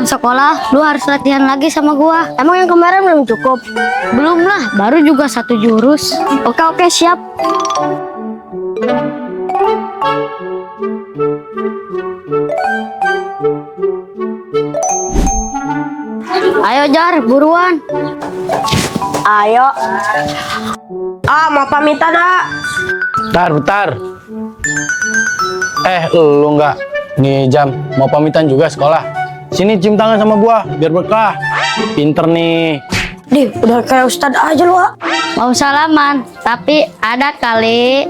pulang sekolah, lu harus latihan lagi sama gua. Emang yang kemarin belum cukup? Belum lah, baru juga 1 jurus. Oke, siap. Ayo Jar, buruan. Ayo. Mau pamitan, Bentar. Lu enggak. Nih jam, mau pamitan juga sekolah. Sini cium tangan sama gua, biar berkah. Pinter nih. Dih, udah kayak Ustadz aja lu, Mau salaman, tapi ada kali.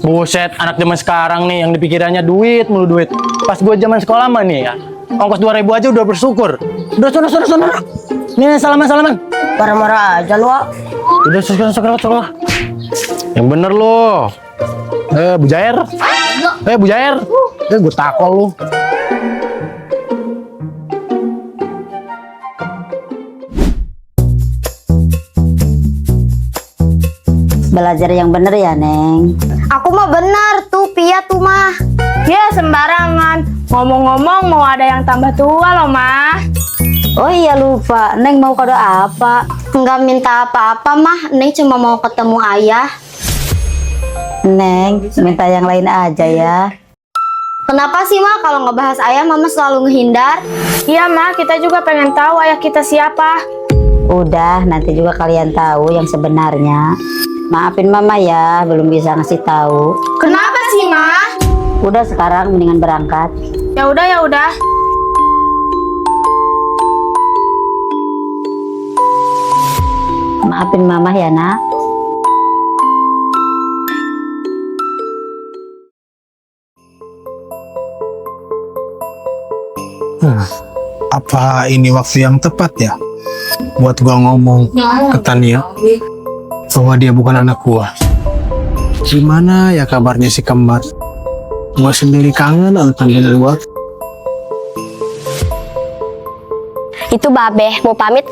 Buset, anak zaman sekarang nih yang dipikirannya duit mulu duit. Pas gua zaman sekolah mah nih ya, ongkos 2.000 aja udah bersyukur. Udah sono. Nih salaman. Marah-marah aja lu, Udah sekolah. Yang bener lu. Bujair. Bujair. Gue takol lu. Belajar yang bener ya, Neng. Aku mah benar tuh, Pia tuh mah. Ya sembarangan. Ngomong-ngomong mau ada yang tambah tua loh, Mah. Oh iya lupa, Neng mau kado apa? Nggak minta apa-apa mah, Neng cuma mau ketemu ayah. Neng, minta yang lain aja ya. Kenapa sih mah kalau ngebahas ayah mama selalu ngehindar? Iya, Mah, kita juga pengen tahu ayah kita siapa. Udah, nanti juga kalian tahu yang sebenarnya. Maafin mama ya, belum bisa ngasih tahu. Kenapa sih, Mah? Udah sekarang mendingan berangkat. Ya udah. Maafin mama ya, Nak. Apa ini waktu yang tepat ya buat gua ngomong ke Tania bahwa dia bukan anak gua? Gimana ya kabarnya si kembar? Gua sendiri kangen sama gua. Itu Babeh mau pamit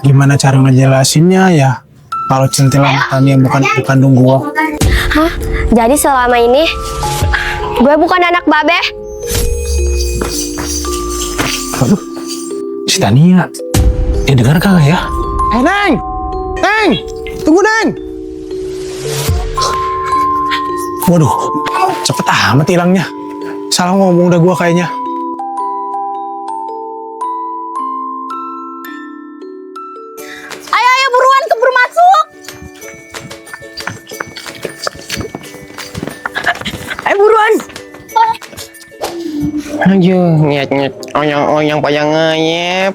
Gimana cara ngejelasinnya ya kalau centil sama Tania bukan ibu kandung gua? Jadi selama ini gue bukan anak Babeh. Waduh, si Tania, dia dengar kagak ya? Neng! Tunggu, Neng! Waduh, cepet amat hilangnya. Salah ngomong dah gua kayaknya. Ayo buruan keburu masuk. Ayo buruan. Aduh, nyet oyang payang ngeyep.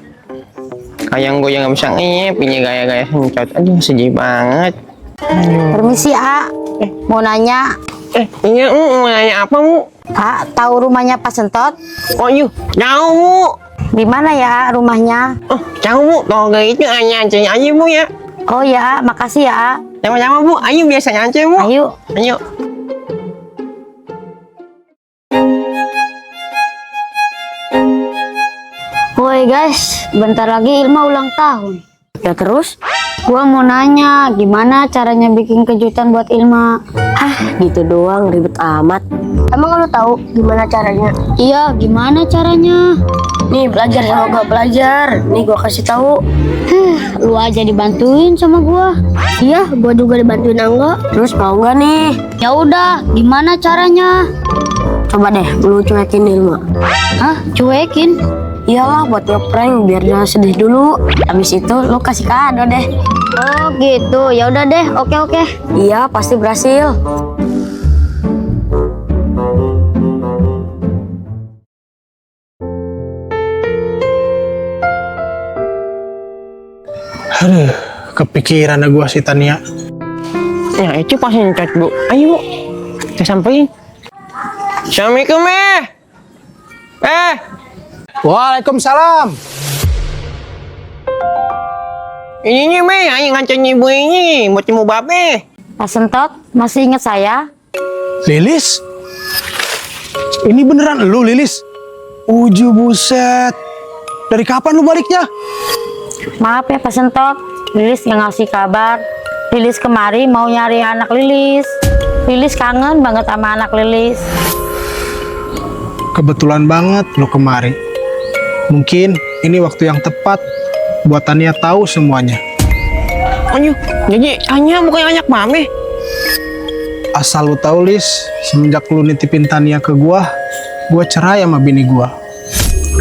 Kayak gue yang nggak bisa ngeyep, ini gaya-gaya hencot. Aduh, sedih banget. Permisi, A. Mau nanya. Iya, mau nanya apa, Mu? A, tahu rumahnya Pak Sentot? Oh, yuk, jauh, Mu. Di mana ya rumahnya? Oh, jauh, Mu. Kalau kayak itu hanya aja, Bu, ya. Oh ya, A. Makasih ya, A. Sama-sama, Bu. Ayo, biasanya aja, Bu. Ayo. Woi guys, bentar lagi Ilma ulang tahun. Ya terus? Gua mau nanya, gimana caranya bikin kejutan buat Ilma? Gitu doang ribet amat. Emang lu tahu gimana caranya? Iya, gimana caranya? Nih belajar sama gua belajar. Nih gua kasih tahu. Lu aja dibantuin sama gua. Iya, gua juga dibantuin Angga. Terus mau nggak nih? Ya udah, gimana caranya? Coba deh, lu cuekin Ilma. Hah, cuekin? Iyalah buat ngeprank biar dia sedih dulu. Habis itu lu kasih kado deh. Oh gitu, ya udah deh, oke. Iya, pasti berhasil. Aduh, kepikiran dah gua si Tania. Ya, itu pasti hencot, Bu. Ayo, Bu. Kita sampein. Assalamualaikum, Waalaikumsalam. Ini Me, ayo ngancam ibu ini buat temu Babe. Pak Sentot, masih ingat saya? Lilis? Ini beneran lu, Lilis? Uju buset. Dari kapan lu baliknya? Maaf ya Pak Sentot, Lilis yang ngasih kabar. Lilis kemari mau nyari anak Lilis. Lilis kangen banget sama anak Lilis. Kebetulan banget lu kemari. Mungkin ini waktu yang tepat buat Tania tahu semuanya. Ayo, jadi hanya bukan anak mame. Asal lu tahu, Lis, semenjak lu nitipin Tania ke gua cerai sama bini gua.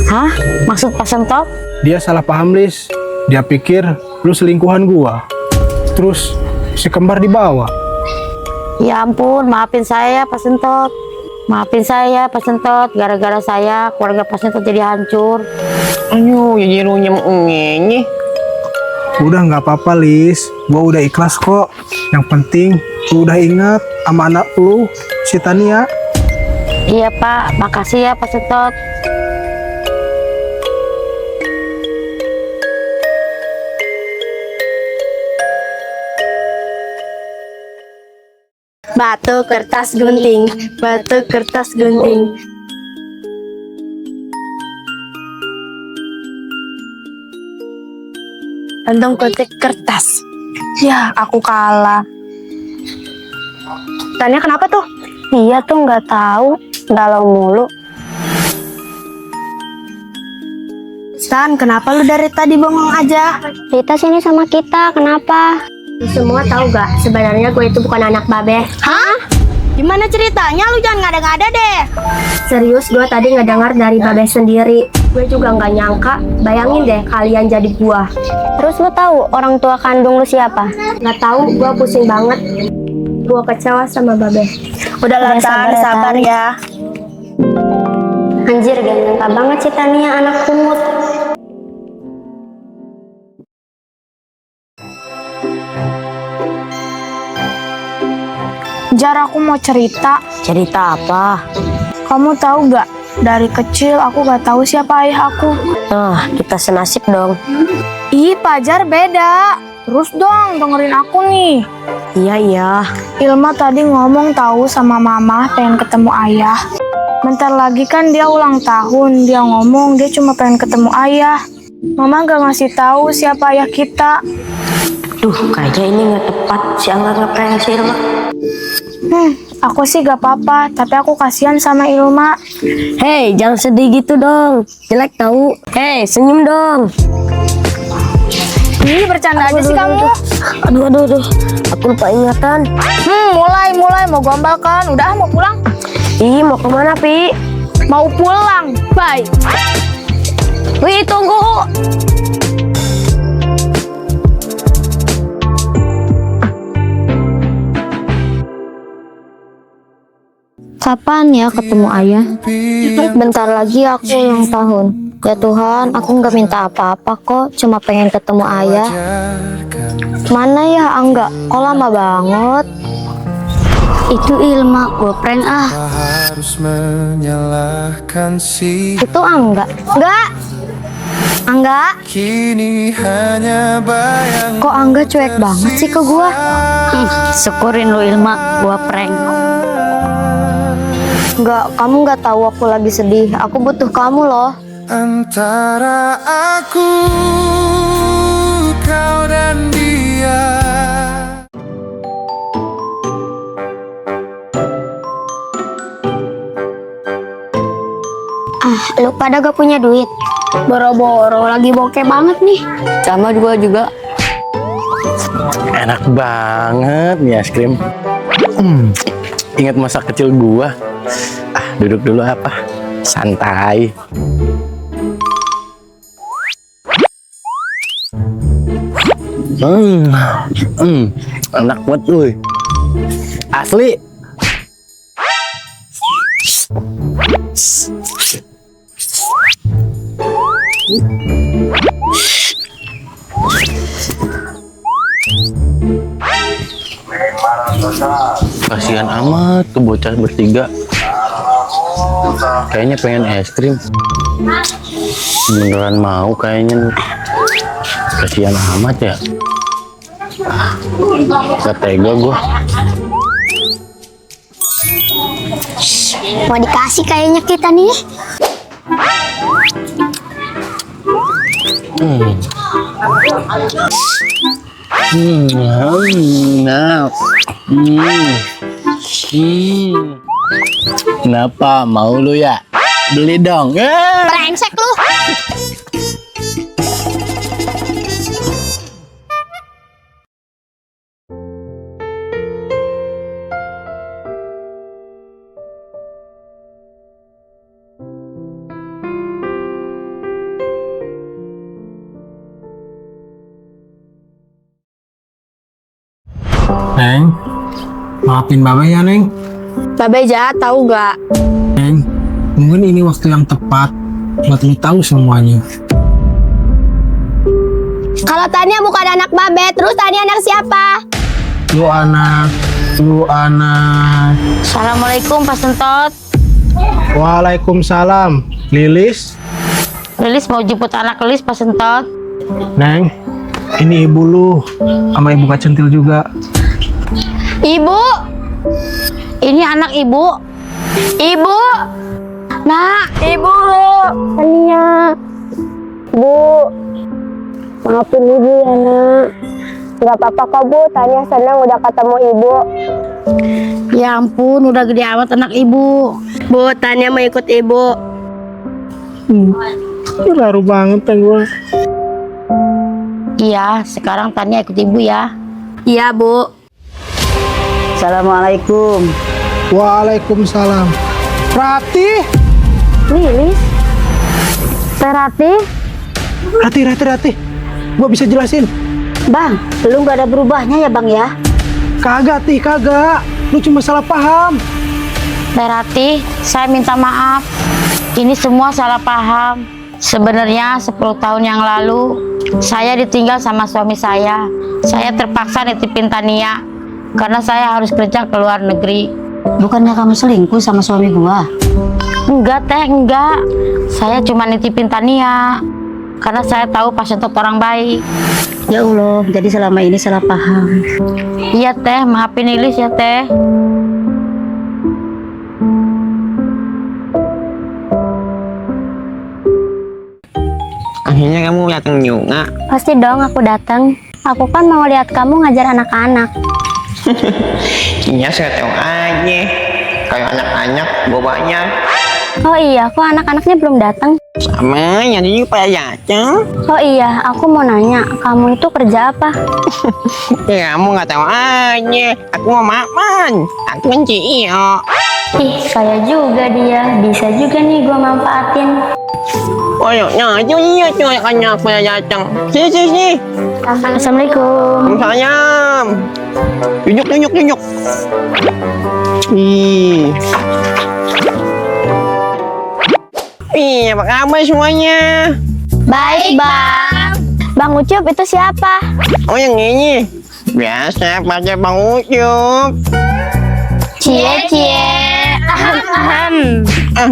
Hah? Maksud Pak Sentop? Dia salah paham, Lis. Dia pikir lu selingkuhan gua. Terus si kembar dibawa. Ya ampun, maafin saya Pak Sentot. Maafin saya Pak Sentot, gara-gara saya keluarga Pak Sentot jadi hancur. Ayo, jadi lu nyenyi. Udah nggak apa-apa, Lis. Gua udah ikhlas kok. Yang penting lu udah ingat sama anak lu, si Tania. Iya Pak, makasih ya Pak Sentot. Batu kertas gunting, batu kertas gunting. Kantong kotak kertas. Ya, aku kalah. Tanya kenapa tuh? Iya tuh nggak tahu, galau mulu. Stan, kenapa lu dari tadi bengong aja? Rita sini sama kita, kenapa? Lu semua tahu gak? Sebenarnya gue itu bukan anak Babe. Hah? Gimana ceritanya? Lu jangan ngada-ngada deh. Serius, gue tadi ngedengar dari Babe sendiri. Gue juga nggak nyangka. Bayangin deh kalian jadi buah. Terus lu tahu orang tua kandung lu siapa? Nggak tahu, gue pusing banget. Gue kecewa sama Babe. Udah sabar, sabar ya. Anjir, gak nyangka banget sih Tania anak kumut. Jar, aku mau cerita. Cerita apa? Kamu tahu gak? Dari kecil aku gak tahu siapa ayah aku. Nah, kita senasib dong. Ih, Pajar beda. Terus dong dengerin aku nih. Iya. Ilma tadi ngomong tahu sama mama pengen ketemu ayah. Bentar lagi kan dia ulang tahun. Dia ngomong dia cuma pengen ketemu ayah. Mama gak ngasih tahu siapa ayah kita. Duh, kayaknya ini nggak tepat. Si Angga ngeprank si Irma. Aku sih gak apa-apa, tapi aku kasihan sama Ilma. Hei, jangan sedih gitu dong. Jelek tahu. Hei, senyum dong. Ih, bercanda aja sih kamu. Aduh. Aku lupa ingatan. Mulai mau gombal kan? Udah mau pulang? Ih, mau kemana, Pi? Mau pulang. Bye. Wih, tunggu. Kapan ya ketemu ayah? Bentar lagi aku ulang tahun. Ya Tuhan, aku nggak minta apa-apa kok, cuma pengen ketemu ayah. Mana ya Angga? Kok lama banget? Itu Ilma, gue prank ah. Itu Angga. Angga. Kok Angga cuek banget sih ke gua? Syukurin lu Ilma, gua prank. Enggak, kamu nggak tahu aku lagi sedih. Aku butuh kamu loh. Antara aku, kau dan dia. Lu pada gak punya duit? Boro-boro lagi bokeh banget nih. Sama juga. Enak banget nih es krim. Ingat masa kecil gua. Duduk dulu apa? Santai. Enak banget tuh. Asli. Kasihan amat tuh bocah bertiga. Kayaknya pengen es krim. Beneran mau kayaknya. Kasihan amat ya. Gak tega gua. Mau dikasih kayaknya kita nih. Kenapa? Mau lu ya? Beli dong. Brengsek lu. Neng, maafin Babe ya, Neng. Babe jahat tahu gak? Neng, mungkin ini waktu yang tepat buat lu tahu semuanya. Kalau Tania bukan anak Babe, terus Tania anak siapa? Lu anak. Assalamualaikum Pak Sentot. Waalaikumsalam. Lilis, Lilis mau jemput anak Lilis Pak Sentot. Neng, ini ibu lu sama ibu Kak Centil juga. Ibu, ini anak ibu. Ibu, nak, ibu. Tania. Bu. Maafin ibu ya, Nak. Gak apa-apa kok, Bu. Tania senang udah ketemu ibu. Ya ampun, udah gede amat anak ibu. Bu, Tania mau ikut ibu. Terlalu banget kan gua. Iya, sekarang Tania ikut ibu ya. Iya, Bu. Assalamualaikum. Waalaikumsalam. Rati, Lilis, Terati, Rati. Gua bisa jelasin. Bang, lu gak ada berubahnya ya Bang ya? Kagak, kagak. Lu cuma salah paham. Terati, saya minta maaf. Ini semua salah paham. Sebenarnya 10 tahun yang lalu, saya ditinggal sama suami saya. Saya terpaksa nitipin Tania, karena saya harus kerja ke luar negeri. Bukannya kamu selingkuh sama suami gua? Enggak teh, enggak. Saya cuma nitipin Tania, karena saya tahu Pak Sentot orang baik. Ya Allah, jadi selama ini salah paham. Iya teh, maafin Lilis ya teh. Akhirnya kamu datang juga. Pasti dong aku datang. Aku kan mau lihat kamu ngajar anak-anak. Iya, saya tahu aja. Kayak anak-anak bobanya. Oh iya, kok anak-anaknya belum datang? Sama, yang ini pada datang. Oh iya, aku mau nanya, kamu itu kerja apa? Ya, kamu nggak tahu aja. Aku mau makan. Aku kan CEO. Ih, saya juga dia. Bisa juga nih gua manfaatin. Oh, nah, itu iya tuh anak-anak pada datang. Sini. Assalamualaikum. Sayang. Tunjuk. Apa kabar semuanya? Baik, Bang. Bang Ucup itu siapa? Oh, yang ini. Biasa pakai Bang Ucup. Cie.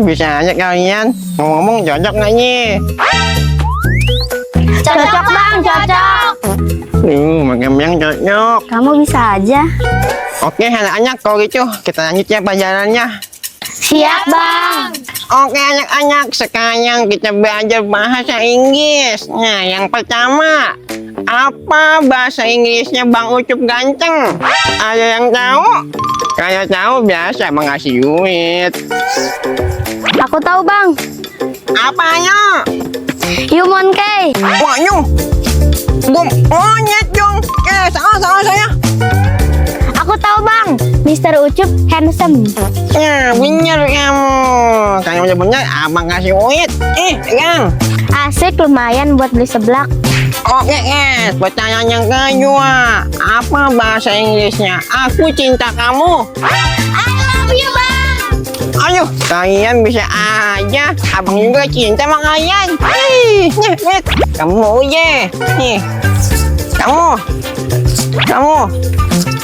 Bisa aja kalian. Ngomong cocok nggak nih? Cocok, Bang, cocok. Makin yang cocok. Kamu bisa aja. Oke, anak-anak, kalau gitu kita lanjut ya pelajarannya. Siap, Bang. Oke, anak-anak, sekarang kita belajar bahasa Inggris. Nah, yang pertama, apa bahasa Inggrisnya Bang Ucup ganteng? Ada yang tahu? Kalau tahu biasa mengasih duit. Aku tahu, Bang. Apanya? Human Key. Wah, nyung. Monyet dong. Salah saya. Aku tahu, Bang. Mr. Ucup handsome. Ya, bener kamu. Kalau udah bener, abang kasih duit. Pegang. Asik, lumayan buat beli seblak. Oke, pertanyaan yang kedua. Apa bahasa Inggrisnya? Aku cinta kamu. I love you, Bang. Ayo, kalian bisa aja. Abang juga cinta sama kalian. Nih, kamu aja. Nih, kamu.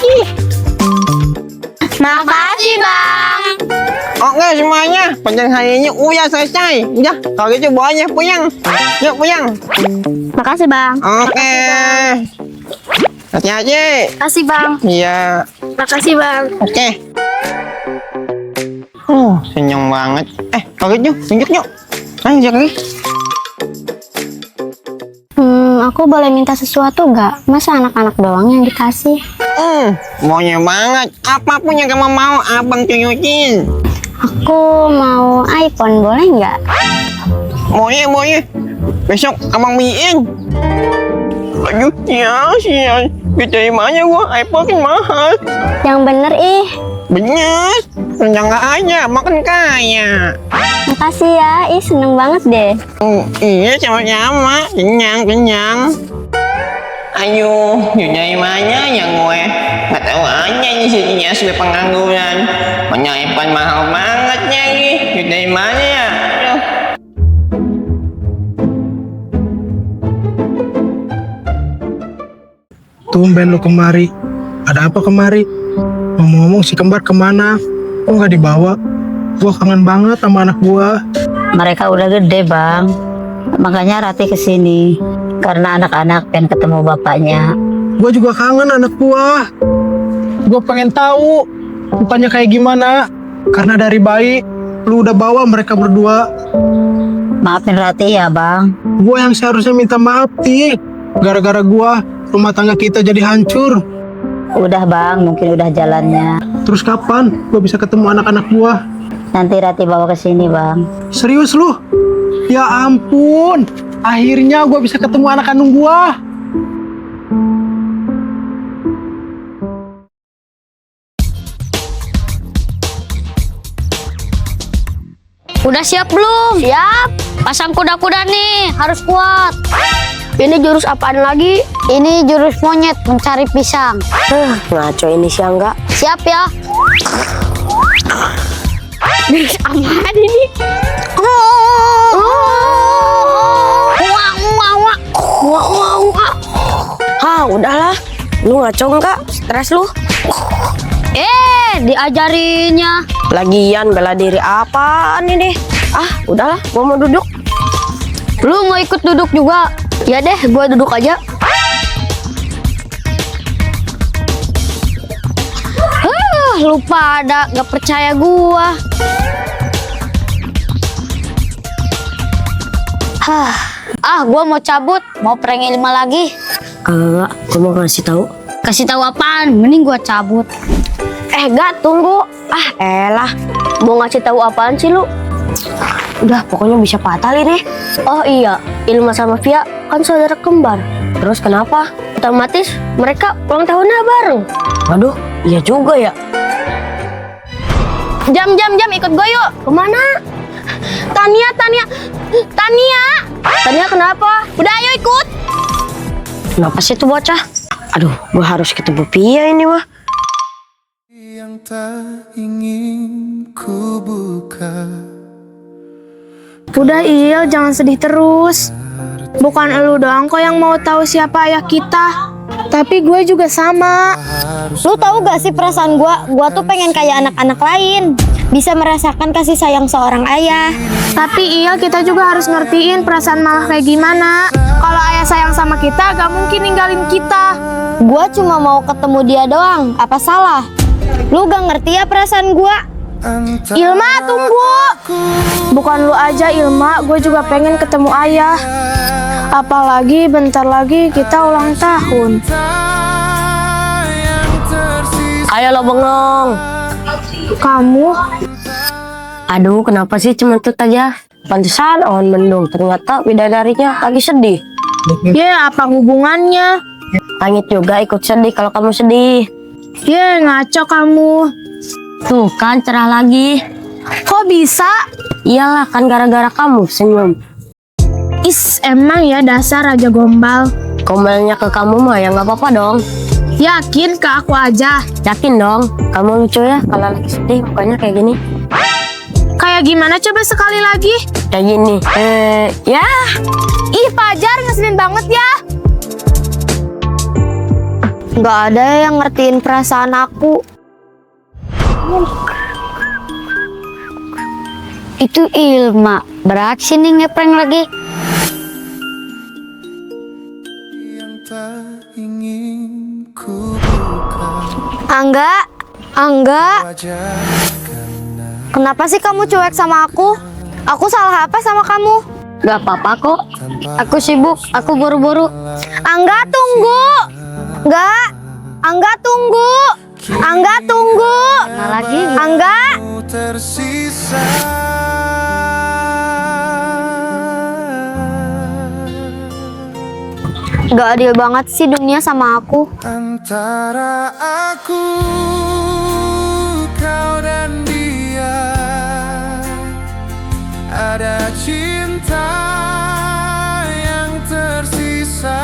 Ih. Makasih, Bang. Oke semuanya, pertanyaan hari ini udah selesai. Udah, kalau gitu boleh puyang. Yuk puyang. Makasih, Bang. Oke. Hati-hati. Makasih, Bang. Iya. Makasih, Bang. Oke. Senyum banget. Kalau gitu, tunjuk yuk. Lanjut lagi. Aku boleh minta sesuatu nggak? Masa anak-anak doang yang dikasih? Maunya banget. Apapun yang kamu mau, abang tunjukin. Aku mau iPhone, boleh nggak? Boleh. Besok abang beliin. Aduh, sial. Dari mana gua? iPhone kan mahal. Yang bener ih. Bener. Renyang aja, makan kaya. Makasih ya, ih seneng banget deh. Iya, sama-sama. Kenyang. Ayo, yuk dari mana ya gue? Nggak tahu aja ini sininya sudah pengangguran. Punya iPhone mahal banget lagi. Yuk dari mana ya? Ayo. Tumben lu kemari. Ada apa kemari? Ngomong-ngomong si kembar kemana? Kok nggak dibawa? Gua kangen banget sama anak gua. Mereka udah gede, Bang. Makanya Rati kesini. Karena anak-anak pengen ketemu bapaknya. Gua juga kangen anak gua. Gua pengen tahu bukannya kayak gimana. Karena dari bayi lu udah bawa mereka berdua. Maafin Rati ya, Bang. Gua yang seharusnya minta maaf, Ti. Gara-gara gua rumah tangga kita jadi hancur. Udah, Bang. Mungkin udah jalannya. Terus kapan gua bisa ketemu anak-anak gua? Nanti Rati bawa ke sini, Bang. Serius lu? Ya ampun. Akhirnya gua bisa ketemu anak kandung gua. Udah siap belum? Siap. Pasang kuda-kuda nih, harus kuat. Ini jurus apaan lagi? Ini jurus monyet mencari pisang. Ngaco ini sih enggak. Siap ya? Jurus apaan ini? Udahlah. Lu ngaco enggak? Stres lu. Diajarinya. Lagian bela diri apaan ini? Udahlah, gua mau duduk. Lu mau ikut duduk juga? Ya deh, gua duduk aja. Lu pada gak percaya gua. Gua mau cabut, mau prank Ilma lagi. Enggak, gua mau ngasih tahu. Kasih tahu apaan? Mending gua cabut. Gak, tunggu. Elah. Mau ngasih tahu apaan sih lu? Udah, pokoknya bisa patah ini. Oh iya, Ilma sama Via kan saudara kembar. Terus kenapa? Otomatis mereka ulang tahunnya bareng. Waduh, iya juga ya. Jam ikut gue yuk. Kemana? Tania. Tania kenapa? Udah ayo ikut. Kenapa sih tuh bocah? Aduh, gua harus ketemu Via ini mah. Yang tak ingin ku buka. Udah Il, jangan sedih terus. Bukan elu doang kok yang mau tahu siapa ayah kita. Tapi gue juga sama. Lu tahu gak sih perasaan gue tuh pengen kayak anak-anak lain. Bisa merasakan kasih sayang seorang ayah. Tapi Il, kita juga harus ngertiin perasaan malah kayak gimana. Kalau ayah sayang sama kita, gak mungkin ninggalin kita. Gue cuma mau ketemu dia doang, apa salah? Lu gak ngerti ya perasaan gue? Ilma, tunggu. Bukan lu aja Ilma, gue juga pengen ketemu ayah. Apalagi bentar lagi kita ulang tahun. Ayo lo bengong. Kamu? Aduh, kenapa sih cementut aja? Pantesan awan mendung, ternyata bidadarinya lagi sedih. Ya, apa hubungannya? Langit juga ikut sedih kalau kamu sedih. Ya, ngaco kamu. Tuh kan cerah lagi. Kok bisa? Iyalah, kan gara-gara kamu senyum. Emang ya dasar raja gombal. Gombalnya ke kamu mah ya nggak apa-apa dong. Yakin ke aku aja? Yakin dong. Kamu lucu ya kalau lagi sedih mukanya kayak gini. Kayak gimana coba sekali lagi? Kayak gini. Ya. Ih, Fajar ngeselin banget ya. Gak ada yang ngertiin perasaan aku. Itu Ilma beraksi nih ngeprank lagi. Yang tak ingin ku buka. Angga, Wajar kenapa sih kamu cuek sama aku? Aku salah apa sama kamu? Gak apa-apa kok. Aku sibuk, aku buru-buru. Angga, tunggu. Angga tunggu. Mana lagi? Angga. tersisa. Gak adil banget sih dunia sama aku. Antara aku, kau dan dia, ada cinta yang tersisa,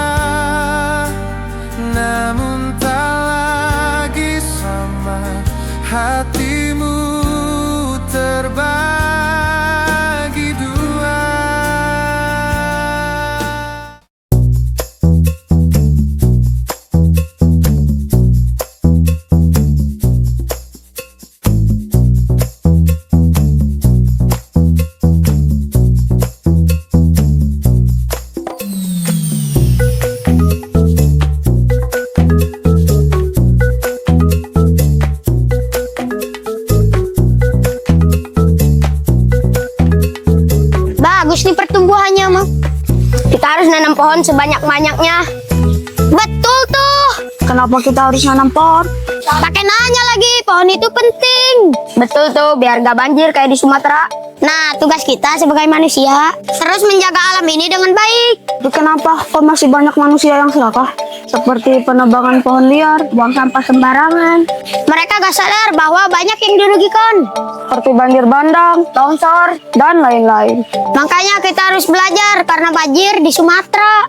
namun tak lagi sama. Hatimu terbagi dua. Bagus nih pertumbuhannya, Mam. Kita harus nanam pohon sebanyak-banyaknya. Betul tuh. Kenapa kita harus nanam pohon? Pakai nanya lagi, pohon itu penting. Betul tuh, biar gak banjir kayak di Sumatera. Nah, tugas kita sebagai manusia terus menjaga alam ini dengan baik. Tapi kenapa kok masih banyak manusia yang serakah? Seperti penebangan pohon liar, buang sampah sembarangan. Mereka gak sadar bahwa banyak yang dirugikan. Seperti banjir bandang, longsor, dan lain-lain. Makanya kita harus belajar karena banjir di Sumatera.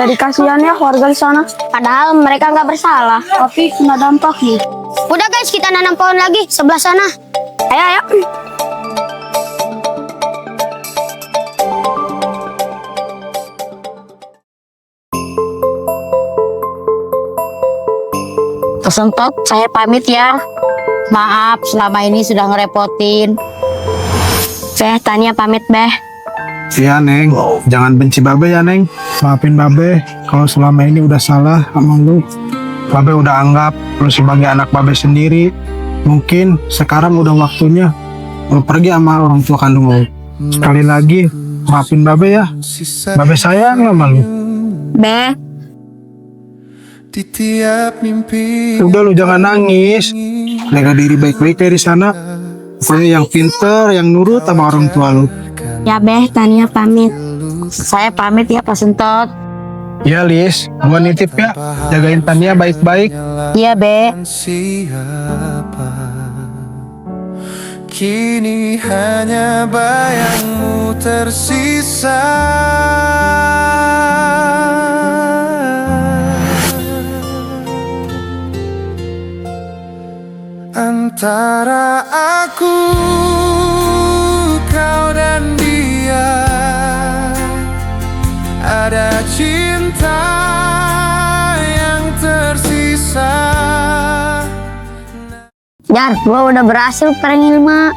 Jadi kasihan ya warga di sana. Padahal mereka nggak bersalah. Tapi kena dampaknya. Udah guys, kita nanam pohon lagi sebelah sana. Ayo, ayo. Kesentot, saya pamit ya. Maaf selama ini sudah ngerepotin. Beh, Tania pamit, Beh. Iya Neng, jangan benci Babe ya Neng. Maafin Babe kalau selama ini udah salah sama lu. Babe udah anggap lu sebagai anak Babe sendiri. Mungkin sekarang udah waktunya lu pergi sama orang tua kandung lu. Sekali lagi, maafin Babe ya. Babe sayang sama lu. Beh, Di tiap mimpi. Udah lu jangan nangis. Jaga diri baik-baik dari sana. Pokoknya yang pinter, yang nurut sama orang tua lu. ya Beh, Tania pamit. Saya pamit ya Pak Sentot. Ya Lis, gua nitip ya. Jagain Tania baik-baik. Iya Be. Siapa kini hanya bayangmu tersisa. Antara aku, kau dan dia, ada cinta yang tersisa. Jar, gua udah berhasil prank Ilma.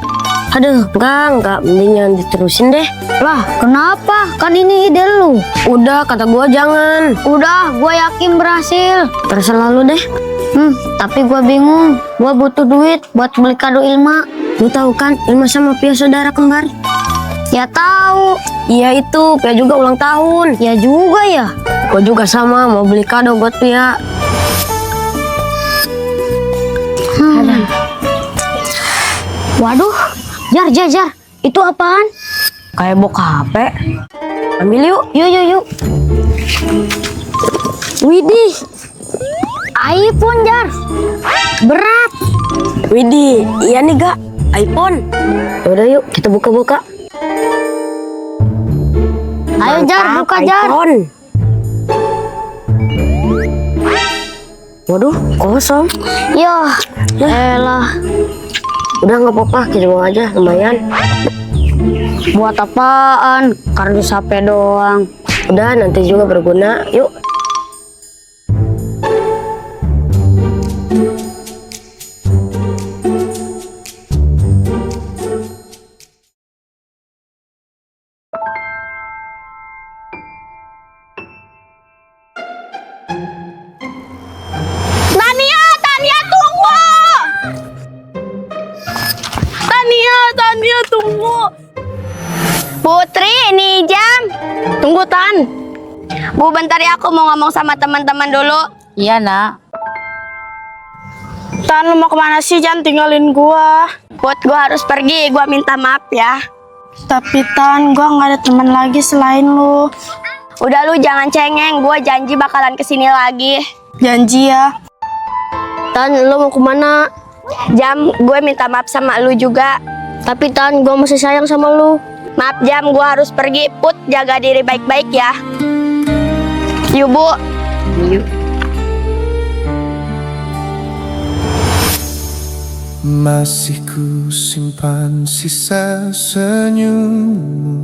Aduh, enggak, mendingan diterusin deh. Lah, kenapa? Kan ini ide lu. Udah, kata gua jangan. Udah, gua yakin berhasil. Terserah lu deh. Tapi gua bingung. Gua butuh duit buat beli kado Ilma. Lu tahu kan, Ilma sama Pia saudara kembar? Ya tahu. Iya itu, Pia juga ulang tahun. Ya juga ya. Gua juga sama, mau beli kado buat Pia. Waduh, Jar, itu apaan? Kayak bok HP. Ambil yuk. Yuk. Widih, iPhone Jar. Berat. Widih, iya nih Gak, iPhone. Udah yuk, kita buka-buka. Ayo Jar, buka Jar. Waduh, kosong. Ya, elah. Udah nggak apa-apa, kita buang aja, lumayan. Buat apaan? Kardus HP doang. Udah, nanti juga berguna. Yuk. Tania tunggu! Tania tunggu! Putri, ini jam. Tunggu Tan. Bu, bentar ya, aku mau ngomong sama teman-teman dulu. Iya nak. Tan, lu mau kemana sih? Jangan tinggalin gua. Put, gua harus pergi. Gua minta maaf ya. Tapi Tan, gua nggak ada teman lagi selain lu. Udah lu jangan cengeng. Gua janji bakalan kesini lagi. Janji ya. Tan, lu mau kemana? Jam, gue minta maaf sama lu juga. Tapi Tan, gue masih sayang sama lu. Maaf Jam, gue harus pergi. Put, jaga diri baik-baik ya. Yuk Bu. Masih ku simpan sisa senyummu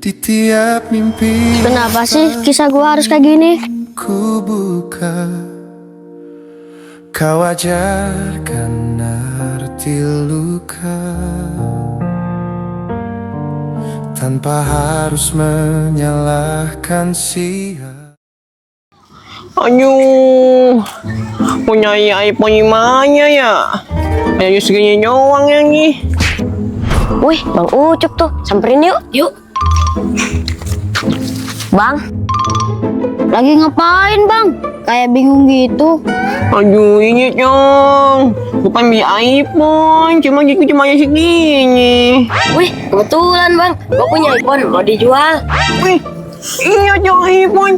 di tiap mimpi. Kenapa sih kisah gue harus kayak gini? Ku buka, kau ajarkan arti luka tanpa harus menyalahkan siapa. Aduh, punya iPhone gimana ya? Ayo segini doang yang nih. Wih, Bang Ucup tuh. Samperin yuk. Yuk. Bang. Lagi ngapain bang? Kayak bingung gitu. Aduh, ini dong. Bukan beli iPhone, cuma gitu cuma segini. Wih, kebetulan Bang. Gue punya iPhone, mau dijual. Wih, ini aja iPhone.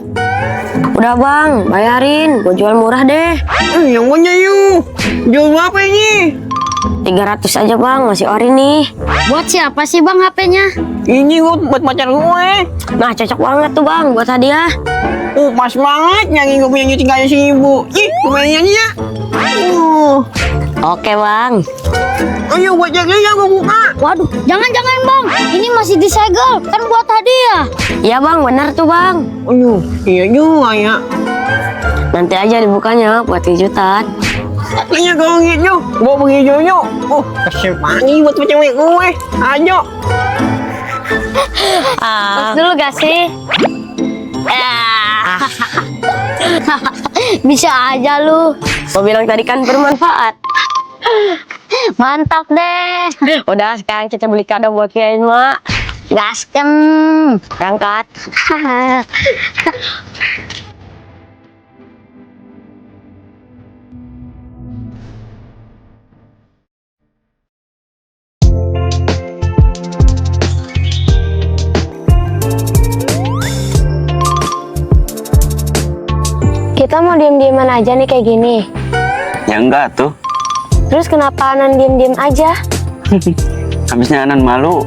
Udah Bang, bayarin. Gue jual murah deh. Yang punya yuk. Jual berapa ini? 300 aja Bang, masih ori nih. Buat siapa sih bang HP-nya? Ini buat pacar gue. Nah, cocok banget tuh Bang buat hadiah. Pas banget yang gue punya 300.000. Ih, lumayan ya. Oke Bang. Ayo buat jaga ya, gue buka. Waduh, jangan-jangan bang. Ini masih disegel, kan buat hadiah. Iya Bang, bener tuh Bang. Aduh, iya juga ya. Nanti aja dibukanya buat kejutan. Kayaknya kalau gitu, gue pergi dulu. Kasih pagi buat cewek gue. Ayo. Pas dulu gak sih? Bisa aja lu. Gue bilang tadi kan bermanfaat. Mantap deh. Udah, sekarang kita beli kado buat Kiain Mak. Gasken. Berangkat. Kita mau diem-dieman aja nih kayak gini. Ya enggak tuh, Terus kenapa Anan diem-diem aja? habisnya Anan malu.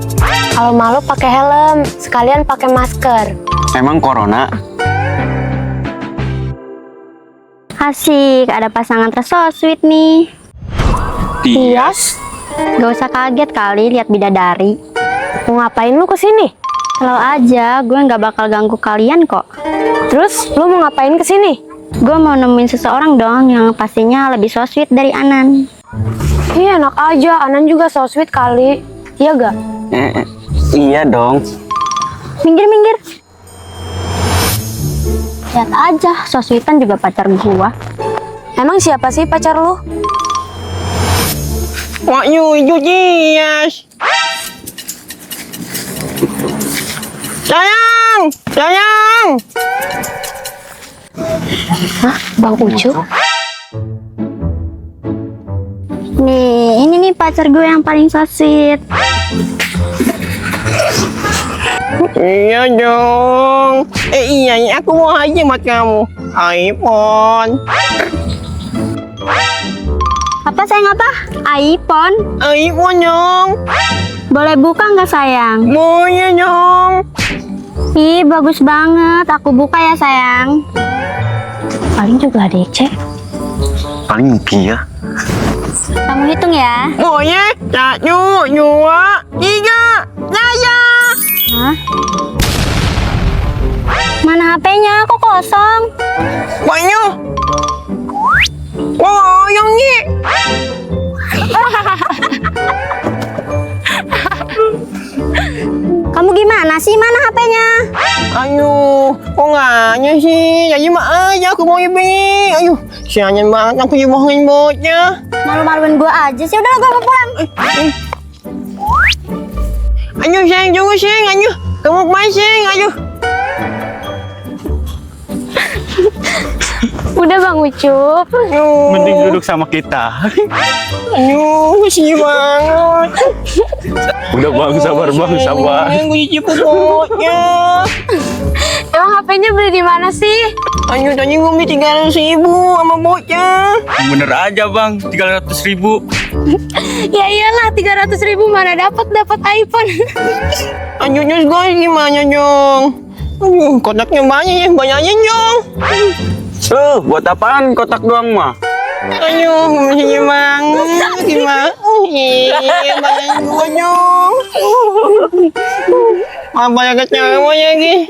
Kalau malu pakai helm, sekalian pakai masker. Emang corona? Asik, ada pasangan so sweet nih. Tias, Gak usah kaget kali lihat bidadari. mau ngapain lu kesini? Kalau aja, gue nggak bakal ganggu kalian kok. Terus lu mau ngapain kesini? Gue mau nemuin seseorang dong yang pastinya lebih so sweet dari Anan. Iya enak aja, Anan juga so sweet kali. Iya gak? Iya dong. Minggir. Lihat aja, so sweetan juga pacar gua. Emang siapa sih pacar lu? Wah, yuk, Cias. Sayang. Bang Ucup? Nih, ini nih pacar gue yang paling so sweet. Iya dong. Iya, aku mau aja buat kamu. iPhone. Apa sayang apa? iPhone? iPhone dong. Boleh buka nggak sayang? Maunya dong. Ih, bagus banget. Aku buka ya sayang. Paling juga DC. Paling dia. Kamu hitung ya. Maunya 1, 2, 3. Saya. Hah? Mana HP-nya? Kok kosong? Banyak. Wah, yang ini. Kamu gimana sih? Mana HP-nya? Aduh, kok nggaknya sih? Jadi mah aja aku mau beli. Aduh, sianyan banget aku dibohongin bocah. Malu-maluin gue aja sih. Udah, gue mau pulang. Aduh, sayang juga sayang. Aduh, kamu kemana sayang? Aduh. Udah Bang Ucup. Mending duduk sama kita. Aduh, sedih banget. Udah bang, sabar bang, sabar. Gue cuci pokoknya. Emang HP-nya beli di mana sih? Ayo tadi gue beli 300.000 sama bocah. Bener aja bang, 300.000. Ya iyalah 300.000 mana dapat iPhone. Ayo Jus guys, gimana Jong? Aduh, kotaknya banyak ya, banyaknya Jong. Buat apaan kotak doang mah? Ayo, sedih banget. Gimana? Banyak gue Jong. Apa yang kecewa lagi?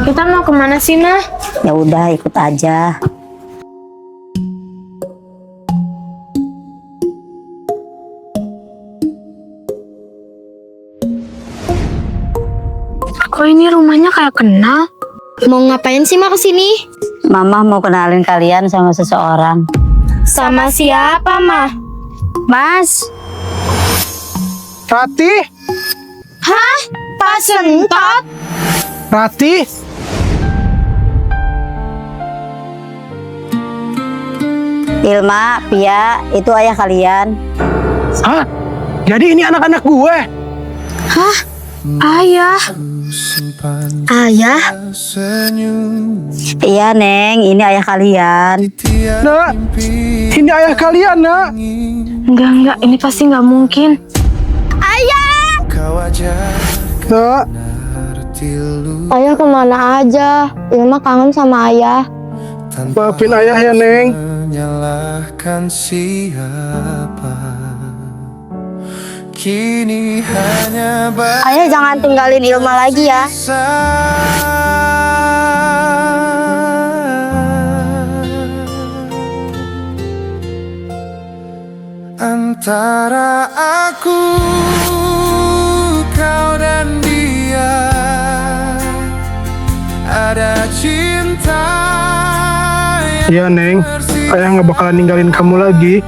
Kita mau kemana sih, Nah? Ya udah ikut aja. Kok ini rumahnya kayak kenal? Mau ngapain sih mak kesini? Mama mau kenalin kalian sama seseorang. Sama siapa, Mah? Mas, Rati, Hah? Pak Sentot? Rati, Ilma, Pia, itu ayah kalian. hah? Jadi ini anak-anak gue? Ayah. Simpan Ayah? senyum Iya Neng, ini ayah kalian. tiap Nak, ini ayah kalian, Nak. Enggak, ini pasti nggak mungkin. kau ajar Nak, arti lu Ayah kemana aja? Ilma kangen sama ayah. tanpa maafin ayah ya, Neng. menyalahkan siapa. Kini hanya Ayah jangan tinggalin Ilma lagi ya. antara aku, kau dan dia, ada cinta Iya, Neng. Ayah nggak bakalan ninggalin kamu lagi.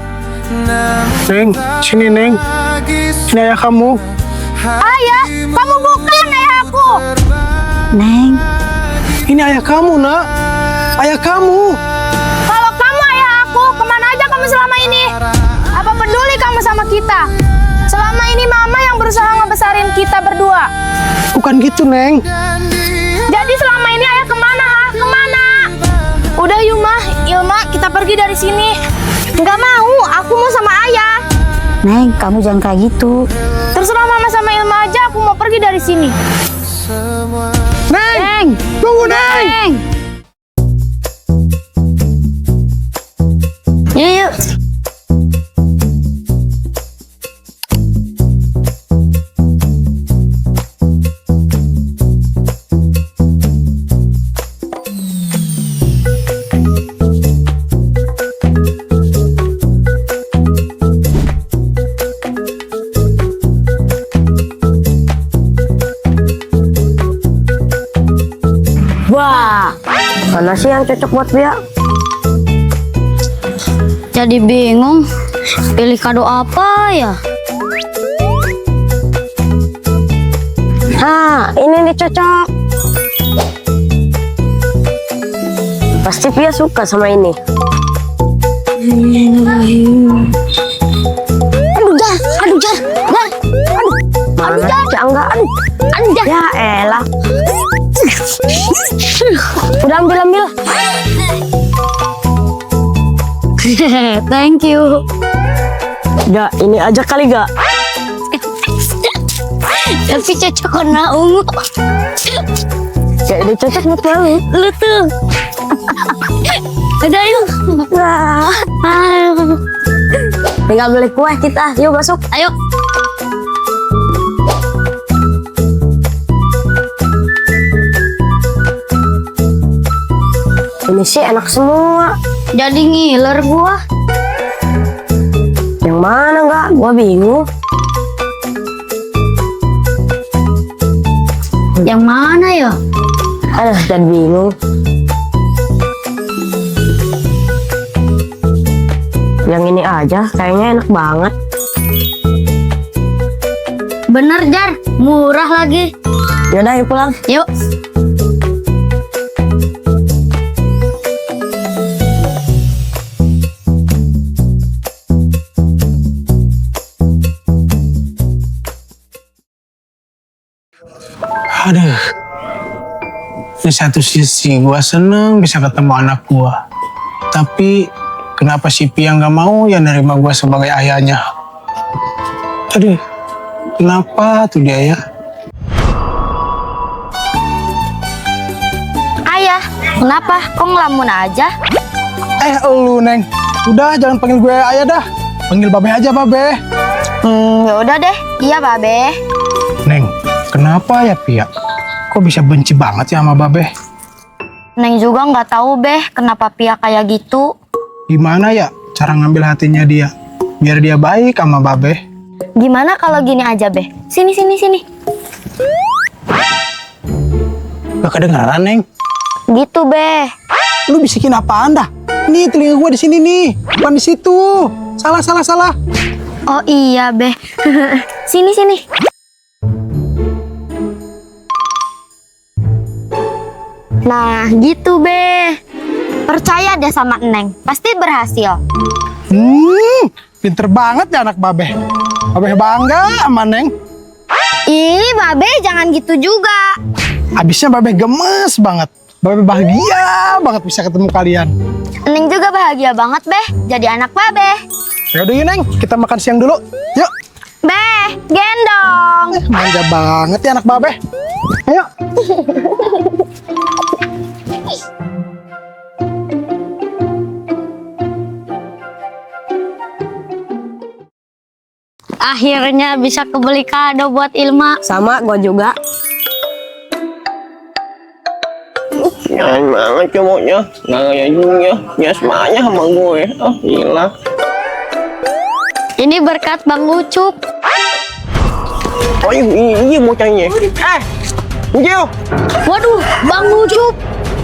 Neng, sini, Neng. Ini ayah kamu. Ayah, kamu bukan ayah aku. Neng, Ini ayah kamu, Nak. Ayah kamu. Kalau kamu ayah aku, kemana aja kamu selama ini? Apa peduli kamu sama kita? Selama ini mama yang berusaha ngebesarin kita berdua. Bukan gitu, Neng. Jadi selama ini ayah kemana, ha? Kemana? Udah Yuma, Ilma, kita pergi dari sini. Nggak mau, aku mau sama ayah. Neng, kamu jangan kayak gitu. Terserah mama sama Ilma aja, aku mau pergi dari sini. Neng, tunggu, Neng. Yuk. Wah, mana sih yang cocok buat Bia? jadi bingung. Pilih kado apa ya? Nah, ini nih cocok. Pasti Pia suka sama ini. Aduh jar. Mana enggak? Aduh. Ya elah. Udah ambil. Thank you. Gak, ini aja kali gak? Tapi cocok warna ungu. Gak, ini cocok buat lu. Lu tuh. Udah yuk. Tinggal beli kue kita. Yuk masuk. Ayo. Ini sih enak semua. Jadi ngiler gua. Yang mana enggak? Gua bingung. Yang mana ya? Aduh, dan bingung. Yang ini aja, kayaknya enak banget. Bener Jar, murah lagi. Yaudah, yuk pulang. Yuk. Aduh. Di satu sisi gua seneng bisa ketemu anak gua. Tapi kenapa si Pia nggak mau ya nerima gua sebagai ayahnya? Aduh, kenapa tuh dia ya? Ayah, kenapa? Kok ngelamun aja? Lu Neng, udah jangan panggil gue ayah dah. Panggil Babe aja Babe. Ya udah deh. Iya, Babe. Neng, kenapa ya Pia? Kok bisa benci banget ya sama Babe? Neng juga nggak tahu, Beh, kenapa Pia kayak gitu. Gimana ya cara ngambil hatinya dia? Biar dia baik sama Babe. Gimana kalau gini aja, Beh? Sini. Gak kedengaran, Neng. Gitu, Beh. Lu bisikin apaan dah? Nih telinga gue di sini nih, bukan di situ. Salah. Oh iya, Beh. Sini. Nah, gitu, Beh. Percaya deh sama Neng, pasti berhasil. Pinter banget ya anak Babe. Babe bangga sama Neng. Ih, Babe, jangan gitu juga. Habisnya Babe gemes banget. Babe bahagia banget bisa ketemu kalian. Neng juga bahagia banget, Beh, jadi anak Babe. Yaudah yuk Neng, kita makan siang dulu. Yuk. Beh, gendong. Manja banget ya anak Babe. Ayo. Akhirnya bisa kebeli kado buat Ilma. Sama, gua juga. Jangan banget cowoknya, gaya juga, ya semuanya sama gue. Oh gila. Ini berkat Bang Ucup. Oh iya bocahnya. Ujil, Waduh, Bang Ucup.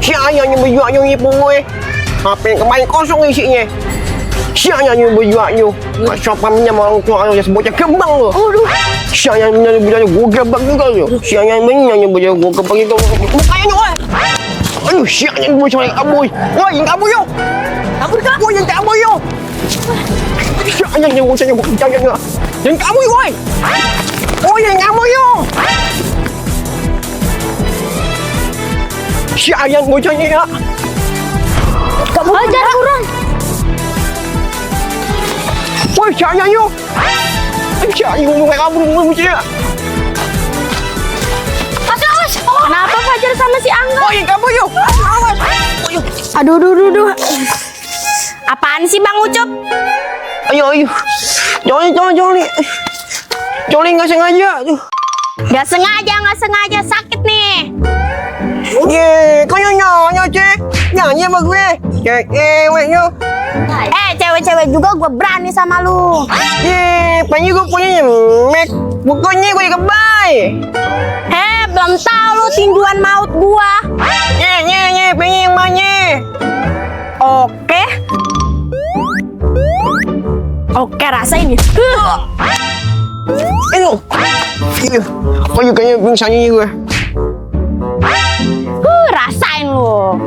si ayahnya berjuangnya ngipu gue. HP kemarin kosong isinya. Si ayahnya berjuangnya. Gak sopan sama orang tua lu, bocah kembang lu. Si ayahnya berjuangnya gue gebak juga lu. Si ayahnya berjuangnya gue gebak juga. Mukanya woy. Aduh, si ayahnya berjuangnya yang kaboy. Woy, yang kaboy yuk. Woy, yang kaboy yuk. Si ayahnya berjuangnya gue gebak. Yang kaboy woy. Woy, yang kaboy yuk. Si ayah bocahnya ya. Kamu ajar kurang. Woi, si ayah yuk. Si ayah ngomong kayak kamu bocahnya. Awas, kenapa Fajar sama si Angga? Woi, kamu yuk. Awas. Aduh. Apaan sih Bang Ucup? Ayo. Joli. Joli nggak sengaja. Aduh. Gak sengaja, sakit nih. Ye, kau nyanyi cek. Nyanyi sama gue. Cewek yuk. Cewek-cewek juga gue berani sama lu. Ye, pengen gue punya mek. Bukunya gue kebay. Belum tahu lu tinjuan maut gua. Nye, pengen yang mana? Oke, rasain nih. Ayo. Iya. Kau juga kayaknya pingsannya gue. Rasain lu.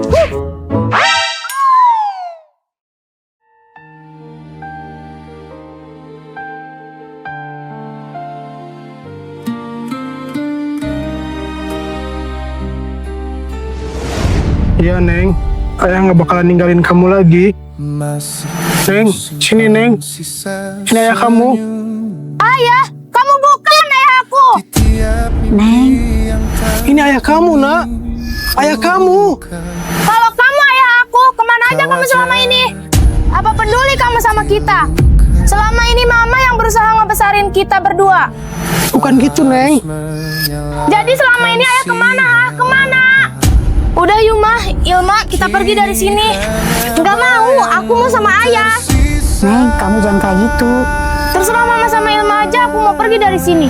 Iya Neng, ayah nggak bakalan ninggalin kamu lagi. Neng, sini Neng. Ini ayah kamu. Ayah, kamu bukan ayah aku. Neng, Ini ayah kamu nak. Ayah kamu. Kalau kamu ayah aku, kemana aja kamu selama ini? Apa peduli kamu sama kita? Selama ini mama yang berusaha ngebesarin kita berdua. Bukan gitu Neng. Jadi selama ini ayah kemana? Kemana? Udah Ilma, kita pergi dari sini. Nggak mau, aku mau sama ayah. Neng, kamu jangan kayak gitu. Terserah mama sama Ilma aja, aku mau pergi dari sini.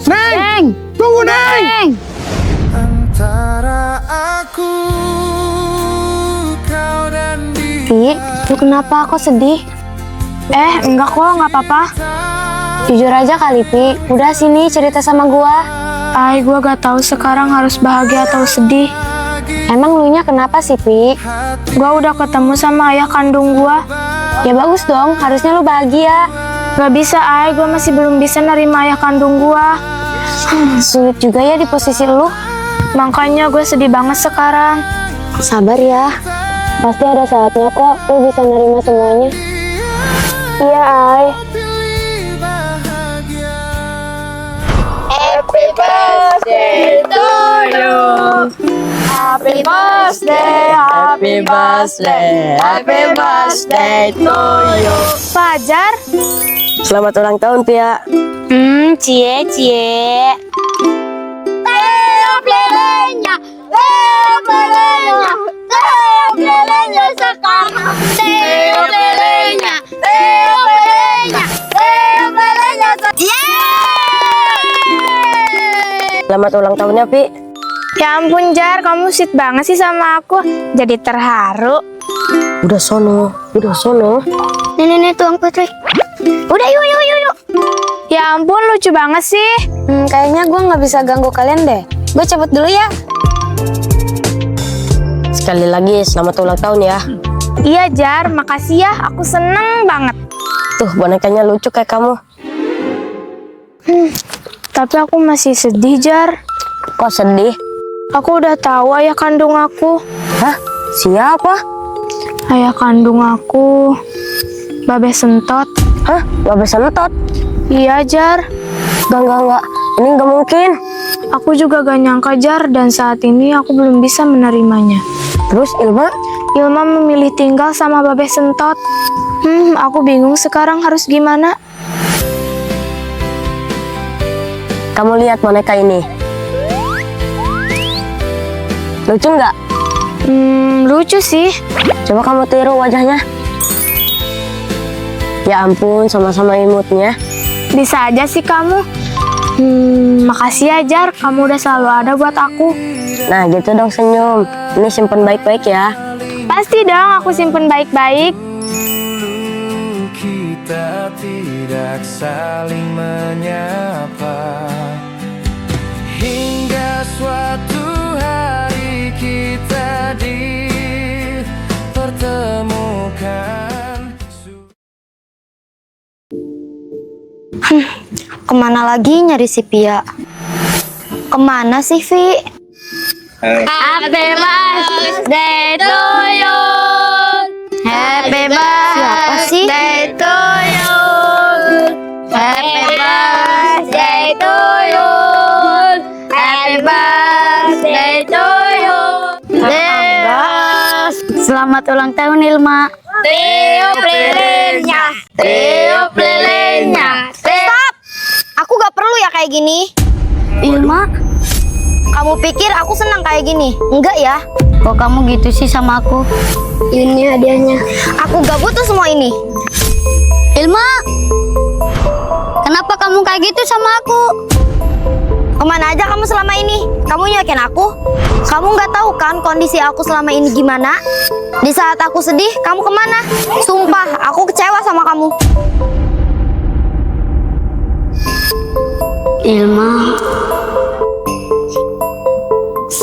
Neng, tunggu Neng. Antara aku, kau dan dia. Pi, lu kenapa kok sedih? Enggak kok, nggak apa-apa. Jujur aja kali, Pi. Udah sini cerita sama gua. Ay, gue gak tahu sekarang harus bahagia atau sedih. Emang lu nya kenapa sih, Pi? Gue udah ketemu sama ayah kandung gue. Ya bagus dong, harusnya lu bahagia. Gak bisa, Ay. Gue masih belum bisa nerima ayah kandung gue. Sulit juga ya di posisi lu. Makanya gue sedih banget sekarang. Sabar ya. Pasti ada saatnya kok lu bisa nerima semuanya. Iya, Ay. Happy birthday to you. Happy birthday, happy birthday, happy birthday to you. Fajar, Selamat ulang tahun, Pia. Cie. Teo plelenya, Teo plelenya, Teo plelenya sekarang. Teo plelenya, Teo plelenya, Teo plelenya sekarang. Selamat ulang tahunnya, Pi. Ya ampun Jar, kamu sweet banget sih sama aku. Jadi terharu. Udah sono. Nih Tuang Putri. Udah yuk. Ya ampun, lucu banget sih. Kayaknya gue nggak bisa ganggu kalian deh. Gue cabut dulu ya. Sekali lagi, selamat ulang tahun ya. Iya Jar, makasih ya. Aku seneng banget. Tuh, bonekanya lucu kayak kamu. Tapi aku masih sedih Jar. Kok sedih? Aku udah tahu ayah kandung aku. Hah? Siapa? Ayah kandung aku, Babe Sentot. Hah? Babe Sentot? Iya Jar. Enggak. Ini nggak mungkin. Aku juga gak nyangka Jar, dan saat ini aku belum bisa menerimanya. Terus Ilma? Ilma memilih tinggal sama Babe Sentot. Aku bingung sekarang harus gimana. Kamu lihat boneka ini. Lucu nggak? Lucu sih. Coba kamu tiru wajahnya. Ya ampun, sama-sama imutnya. Bisa aja sih kamu. Makasih ya Jar, kamu udah selalu ada buat aku. Nah gitu dong senyum. Ini simpen baik-baik ya. Pasti dong, aku simpen baik-baik. Kita tidak saling menyapa hingga suatu hari kita dipertemukan. Kemana lagi nyari si Pia? Kemana sih, Vi? Happy birthday to you. Happy Siapa sih? birthday to you. Happy birthday to you. Happy birthday to you. Selamat ulang tahun Ilma. Teo plelenya, Teo plelenya. Stop! Aku gak perlu ya kayak gini. Ilma, Kamu pikir aku senang kayak gini? Enggak ya. kok kamu gitu sih sama aku? Ini hadiahnya. Aku gak butuh semua ini. Ilma, kenapa kamu kayak gitu sama aku? Kemana aja kamu selama ini? Kamu nyuekin aku? Kamu nggak tahu kan kondisi aku selama ini gimana? Di saat aku sedih, kamu kemana? Sumpah, aku kecewa sama kamu. Ilma,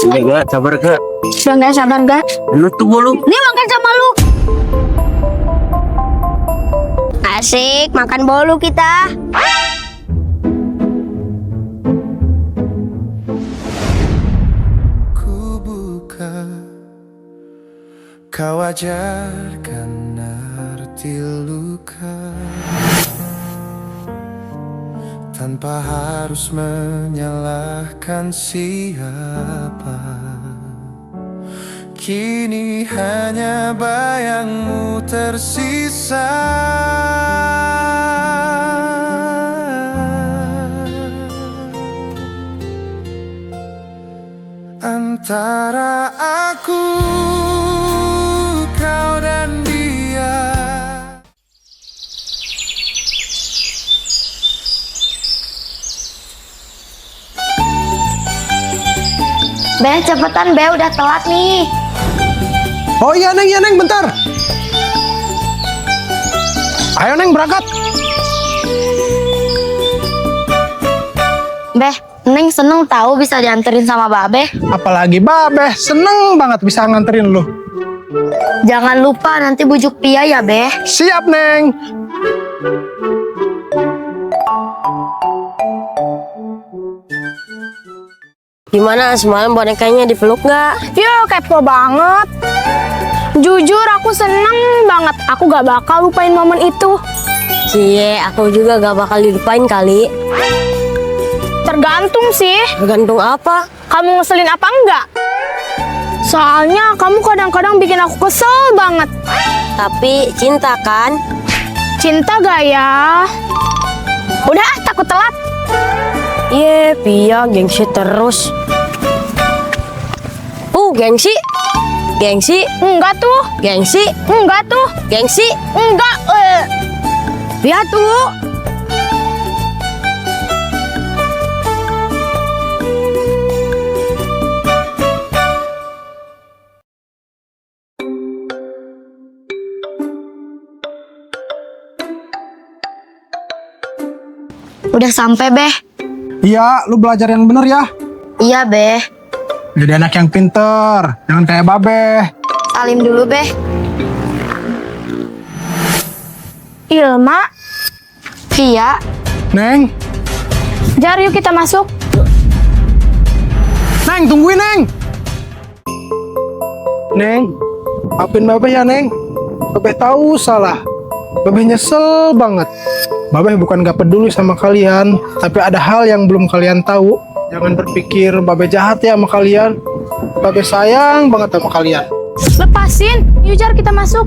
Udah gak, sabar gak? udah nggak sabar gak? Lu tunggu lu. Nih makan sama lu. Asik, makan bolu kita. Ku buka, kau ajarkan arti luka tanpa harus menyalahkan siapa. Kini hanya bayangmu tersisa. Antara aku, kau dan dia. Be, cepetan Be, udah telat nih. Oh iya Neng, bentar. Ayo Neng berangkat. Be, Neng seneng tahu bisa dianterin sama Babe. Apalagi Babe, seneng banget bisa nganterin lu. Jangan lupa nanti bujuk Pia ya, Be. Siap, Neng. Gimana semalam bonekanya dipeluk nggak? Yo, kepo banget. Jujur aku seneng banget. Aku gak bakal lupain momen itu. Cie, aku juga gak bakal dilupain kali. Tergantung sih, Tergantung apa? kamu ngeselin apa enggak? Soalnya kamu kadang-kadang bikin aku kesel banget. Tapi cinta kan? Cinta gak ya? Udah, takut telat. Iya, Pia gengsi terus. Gengsi. Gengsi. Enggak tuh, Gengsi. enggak tuh, Gengsi. enggak. Pia tunggu. Udah sampai, Be. Iya, lu belajar yang bener ya. Iya, Be. Jadi anak yang pinter, jangan kayak Babe. Salim dulu, Be. Ilma, Via, Neng, Jar yuk kita masuk. Neng, tungguin, Neng. Neng, maafin Babe ya, Neng. Babe tahu salah. Babe nyesel banget. Babe bukan gak peduli sama kalian, tapi ada hal yang belum kalian tahu. Jangan berpikir Babe jahat ya sama kalian. Babe sayang banget sama kalian. Lepasin, yuk Jar kita masuk.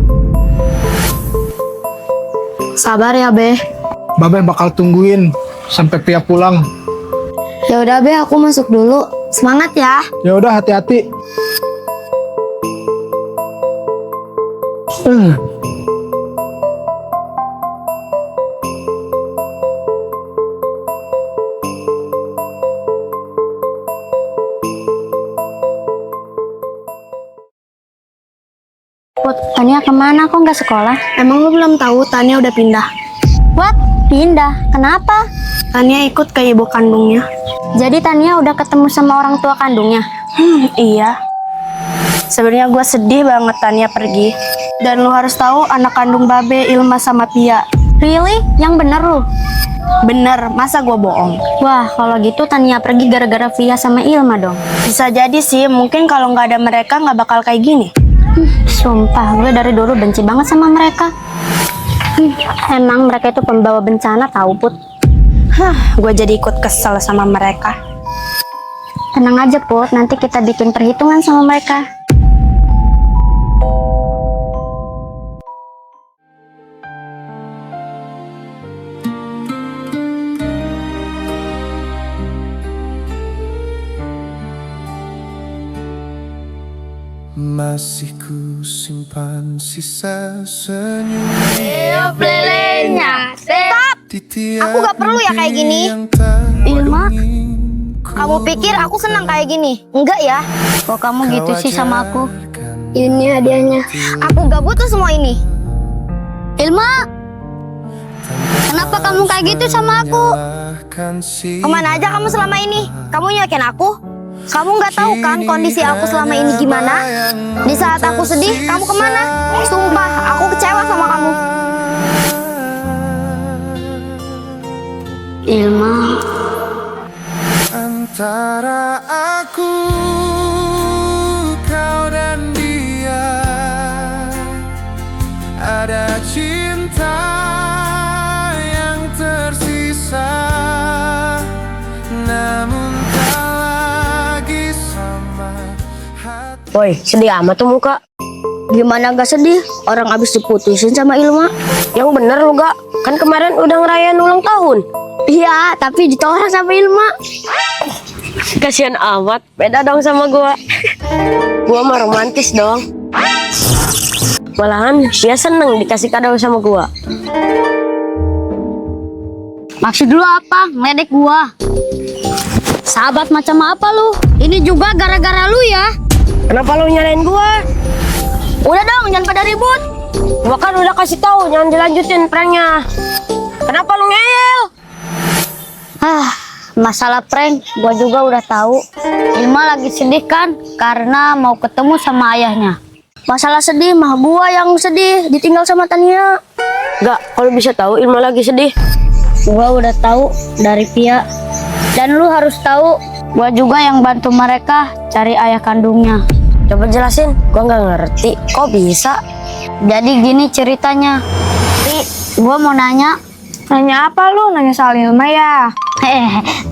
sabar ya, Be. Babe bakal tungguin sampai Pia pulang. Ya udah, Be, aku masuk dulu. Semangat ya. Ya udah, hati-hati. Put, Tania kemana? Kok nggak sekolah? Emang lu belum tahu Tania udah pindah? What? Pindah? Kenapa? Tania ikut ke ibu kandungnya. Jadi Tania udah ketemu sama orang tua kandungnya? Iya. Sebenarnya gue sedih banget Tania pergi. Dan lu harus tahu anak kandung Babe, Ilma sama Pia. Really? Yang bener lu? Bener, masa gue bohong? Wah, kalau gitu Tania pergi gara-gara Via sama Ilma dong. Bisa jadi sih, mungkin kalau nggak ada mereka nggak bakal kayak gini. Sumpah, gue dari dulu benci banget sama mereka. Emang mereka itu pembawa bencana tahu, Put. Gue jadi ikut kesel sama mereka. Tenang aja, Put. Nanti kita bikin perhitungan sama mereka. Masih ku simpan sisa senyum Aku gak perlu ya kayak gini. Ilma, kamu pikir aku senang kayak gini? Enggak ya? Kok kamu gitu sih sama aku? Ini hadiahnya. Aku gak butuh semua ini. Ilma, kenapa kamu kayak gitu sama aku? Kemana aja kamu selama ini? Kamu nyuekin aku? Kamu nggak tahu kan kondisi aku selama ini gimana? Di saat aku sedih, kamu kemana? Sumpah, aku kecewa sama kamu. Ilma, antara aku, kau dan dia, ada cinta yang tersisa, namun tak lagi sama hati. Woi, sedih amat tuh muka. gimana gak sedih? Orang abis diputusin sama Ilma. Yang bener lu gak? Kan kemarin udah ngerayain ulang tahun. Iya, tapi ditolak sama Ilma. Kasian amat, beda dong sama gua. Gua mah romantis dong. Malahan dia seneng dikasih kado sama gua. Maksud lu apa? Ngeledek gua. Sahabat macam apa lu? Ini juga gara-gara lu ya. Kenapa lu nyalain gua? Udah dong, jangan pada ribut. Gua kan udah kasih tahu jangan dilanjutin pranknya. Kenapa lu ngeyel? Masalah prank, gua juga udah tahu. Ilma lagi sedih kan karena mau ketemu sama ayahnya. Masalah sedih mah gua yang sedih ditinggal sama Tania. Gak, kalau bisa tahu Ilma lagi sedih. Gua udah tahu dari Pia. Dan lu harus tahu, gua juga yang bantu mereka cari ayah kandungnya. Coba jelasin, gua nggak ngerti. Kok bisa? Jadi gini ceritanya. Ri, gua mau nanya. Nanya apa lu? Nanya soal Ilma ya?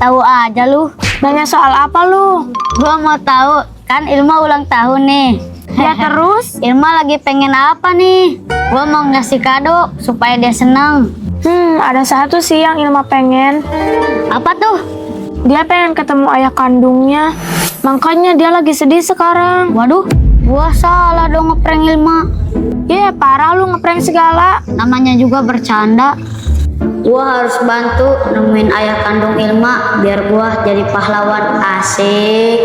Tahu aja lu. Nanya soal apa lu? Gua mau tahu, kan Ilma ulang tahun nih. Ya terus? Ilma lagi pengen apa nih? Gua mau ngasih kado supaya dia senang. Ada satu sih yang Ilma pengen. Apa tuh? Dia pengen ketemu ayah kandungnya. Makanya dia lagi sedih sekarang. Waduh, gua salah dong ngeprank Ilma. Ya parah lu ngeprank segala. Namanya juga bercanda. Gua harus bantu nemuin ayah kandung Ilma biar gua jadi pahlawan. Asik.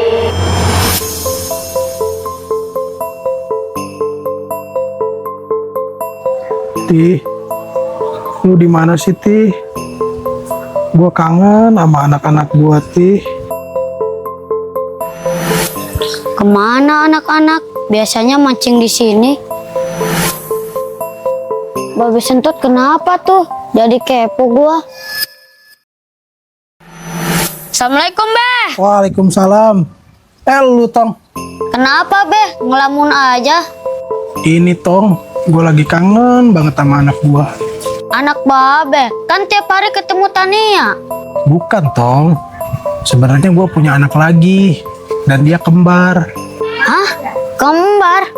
Ti, lu di mana sih, Ti? Gua kangen sama anak-anak gua, Ti. Kemana anak-anak? Biasanya mancing di sini. Babi Sentut kenapa tuh? Jadi kepo gua. Assalamualaikum, Beh. Waalaikumsalam. Lu, Tong. Kenapa, Beh? Ngelamun aja. Ini, Tong. Gua lagi kangen banget sama anak gua. Anak Babe, kan tiap hari ketemu Tania. Bukan, Tong. Sebenarnya gua punya anak lagi. Dan dia kembar. Hah? Kembar?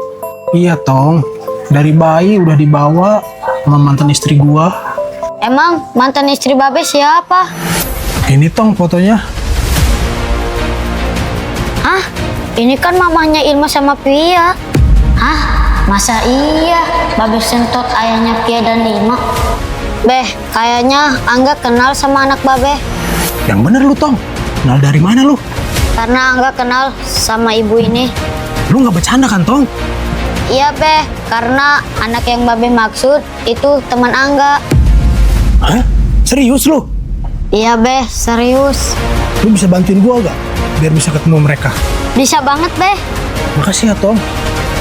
Iya, Tong. Dari bayi udah dibawa sama mantan istri gua. Emang mantan istri Babe siapa? Ini, Tong, fotonya. Hah? Ini kan mamanya Ilma sama Pia. Hah? Masa iya Babe Sentot ayahnya Pia dan Ilma? Beh, kayaknya Angga kenal sama anak Babe. Yang bener lu, Tong. Kenal dari mana lu? Karena Angga kenal sama ibu ini. Lu nggak bercanda kan, Tong? Iya, Beh. Karena anak yang Babe maksud itu teman Angga. Hah? Serius lu? Iya, Beh. Serius. Lu bisa bantuin gua gak? Biar bisa ketemu mereka. Bisa banget, Beh. Makasih ya, Tong.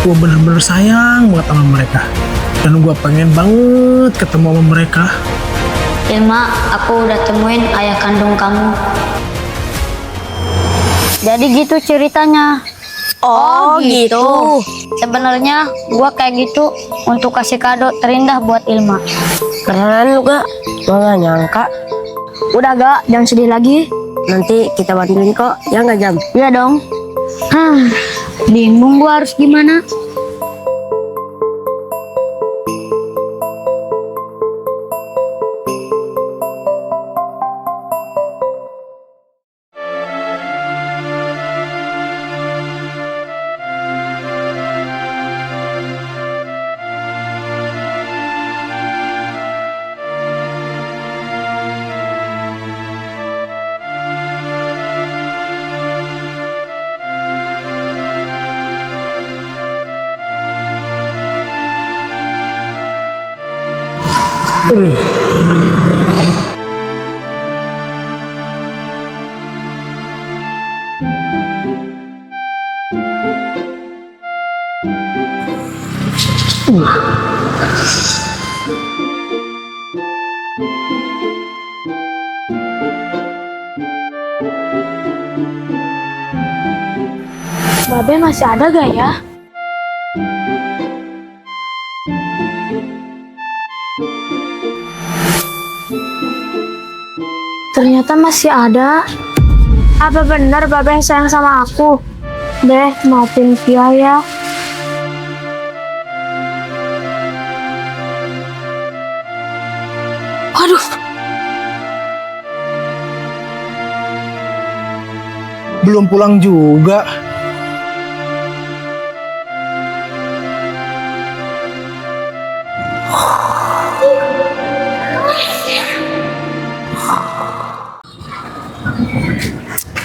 Gua bener-bener sayang banget sama mereka. Dan gua pengen banget ketemu sama mereka. Ilma, aku udah temuin ayah kandung kamu. Jadi gitu ceritanya. Oh, gitu. Sebenarnya gua kayak gitu untuk kasih kado terindah buat Ilma. Keren lu, Gak. Gua nggak nyangka. Udah, Gak. Jangan sedih lagi. Nanti kita bantuin kok. Ya nggak, Jam? Iya dong. Bingung gua harus gimana. Babe masih ada gak ya? Ternyata masih ada. Apa benar Babe sayang sama aku? Deh, maafin Pia ya. Waduh. Belum pulang juga.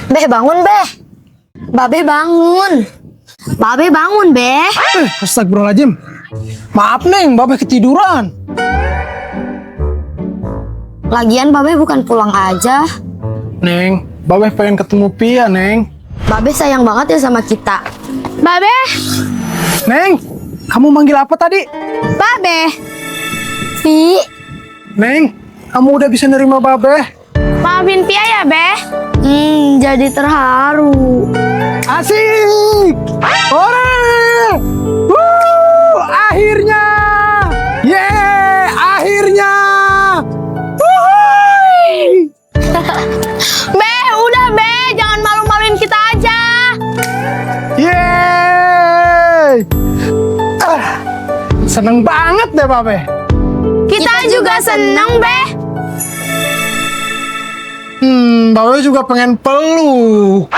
Beh, bangun, Beh. Babe bangun. Babe bangun, Beh. Astagfirullahaladzim. Maaf, Neng. Babe ketiduran. Lagian Babe bukan pulang aja. Neng, Babe pengen ketemu Pia, Neng. Babe sayang banget ya sama kita. Babe, Neng, kamu manggil apa tadi? Babe. Pi, Neng, kamu udah bisa nerima Babe? Maafin Pia ya, Be. jadi terharu. Asik! Ore! Akhirnya! Yeay! Akhirnya! Wuhui! Be, udah Be, jangan malu-maluin kita aja. Yeay! Seneng banget deh, Babe. Kita juga seneng, Be. Babe juga pengen peluk.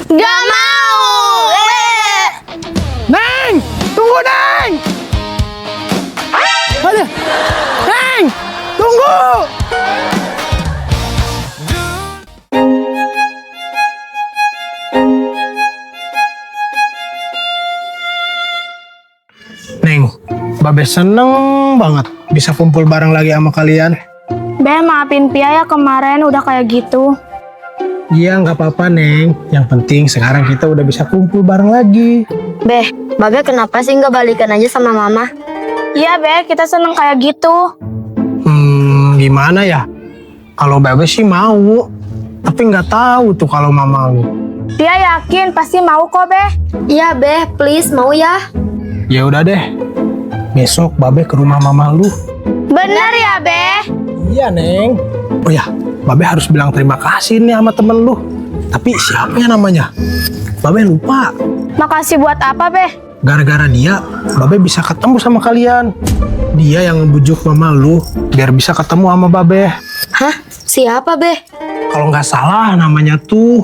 Gak mau. Neng! Tunggu, Neng! Aduh! Neng! Tunggu! Neng, Babe seneng banget bisa kumpul bareng lagi sama kalian. Be, maafin Pia ya kemarin udah kayak gitu. Iya, nggak apa-apa, Neng. Yang penting sekarang kita udah bisa kumpul bareng lagi. Beh, Babe kenapa sih nggak balikan aja sama Mama? Iya, Be, kita seneng kayak gitu. Gimana ya? Kalau Babe sih mau, tapi nggak tahu tuh kalau Mama lu. Pia yakin pasti mau kok, Be. Iya, Beh, please mau ya. Ya udah deh. Besok Babe ke rumah Mama lu. Bener ya, Be? Iya, Neng. Oh ya, Babe harus bilang terima kasih nih sama temen lu. Tapi siapa ya namanya? Babe lupa. Makasih buat apa, Be? Gara-gara dia, Babe bisa ketemu sama kalian. Dia yang ngebujuk Mama lu biar bisa ketemu sama Babe. Hah? Siapa, Beh? Kalau nggak salah namanya tuh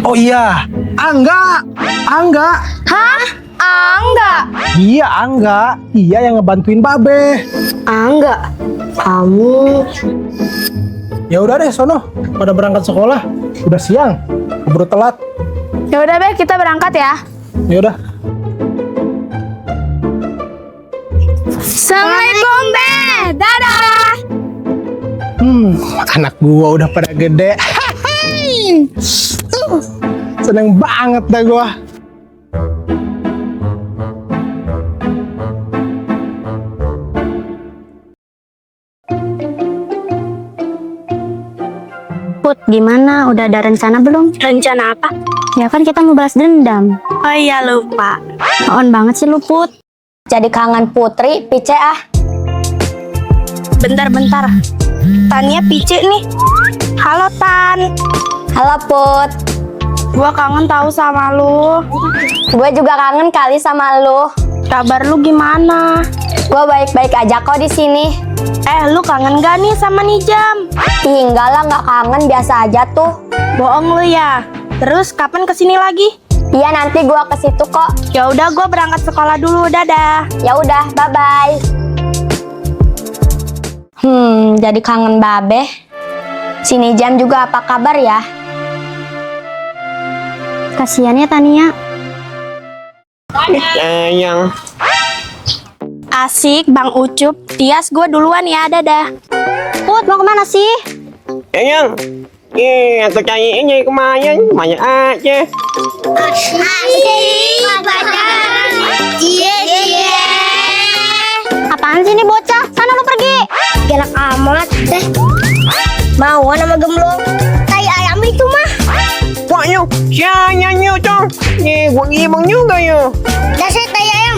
oh iya, Angga. Hah? Enggak. Iya, Angga. Dia yang ngebantuin Babe. Enggak. Kamu Ya udah deh, sono. Pada berangkat sekolah. Udah siang. Keburu telat. Ya udah, Be, kita berangkat ya. Ya udah. Assalamualaikum, Be. Dadah. Anak gua udah pada gede. Seneng banget dah gua. Put, gimana? Udah ada rencana belum? Rencana apa? Ya kan kita mau balas dendam. Oh iya, lupa. On banget sih lu, Put. jadi kangen Putri, Pice ah. Bentar. Tania Pice nih. Halo, Tan. Halo Put, Gua kangen tahu sama lu. gue juga kangen kali sama lu. Kabar lu gimana? Gue baik-baik aja kok di sini. Lu kangen gak nih sama Nijam? Ih, enggak lah, nggak kangen, biasa aja tuh. Bohong lu ya. Terus kapan kesini lagi? Iya, nanti gue ke situ kok. Ya udah, gua berangkat sekolah dulu. Dadah. Ya udah, bye-bye. Jadi kangen Babe. Sini Jam juga apa kabar ya? Kasian ya Tania. Sayang. Asik, Bang Ucup. Tias, gue duluan ya. Dadah. Put, mau kemana sih? Sayang. Aku cari ini kemarin. Banyak aja. Apaan sih ini bocah? Sana lu pergi. Enak amat deh. Mau nama gemblong. Tai ayam itu mah. Wah, yuk. Sayang yuk, tuh. Gue ngibang juga yuk. Dasar tai ayam.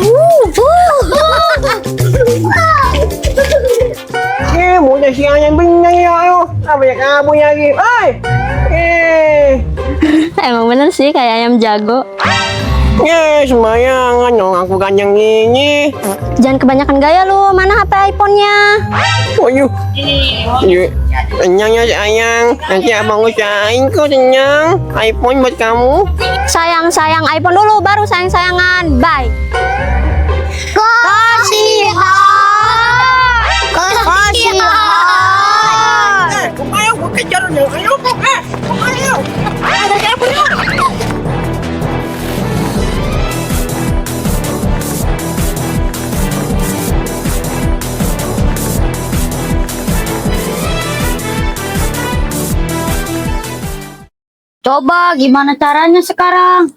Bukan sayang bener ya, yuk. Apa ya kamu lagi? Emang bener sih kayak ayam jago. Sembayangan dong aku kan yang ini. Jangan kebanyakan gaya lu. Mana HP iPhone-nya? Oh yuk. Kenyang ya sayang. Nanti abang usahain kok kenyang. iPhone buat kamu. Sayang iPhone dulu, baru sayang-sayangan. Bye. Ayo, gue kejar dong. Ayo. Ayo. Coba gimana caranya sekarang?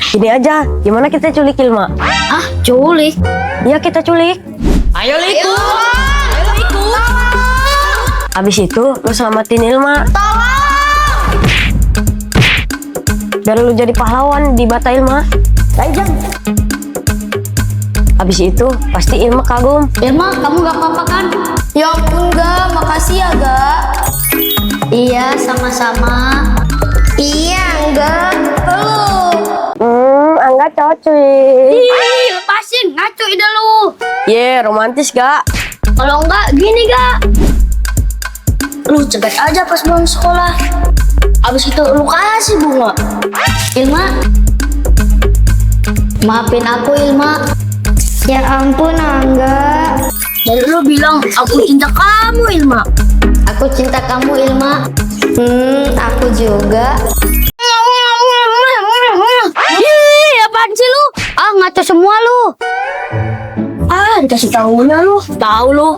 Gini aja, gimana kita culik Ilma? Ah, culik. Ya kita culik. Ayo liku. Habis itu lu selamatin Ilma. Biar lu jadi pahlawan di mata Ilma. Tajam. Habis itu pasti Ilma kagum. Irma, kamu gak apa-apa kan? Ya ampun, Ga. Makasih ya, Ga. Iya, sama-sama. Iya, enggak. Angga cocok. Ih, lepasin, ngaco ide lu. Romantis gak? Kalau enggak, gini gak? Lu cegat aja pas pulang sekolah. Abis itu lu kasih bunga. Ilma, maafin aku Ilma. Ya ampun, Angga. Dan lu bilang aku cinta kamu Ilma. Aku cinta kamu, Ilma. Aku juga. Ih, apaan sih lu? Ah, ngaco semua lu. Ah, dikasih tahunya lu. Tahu lu.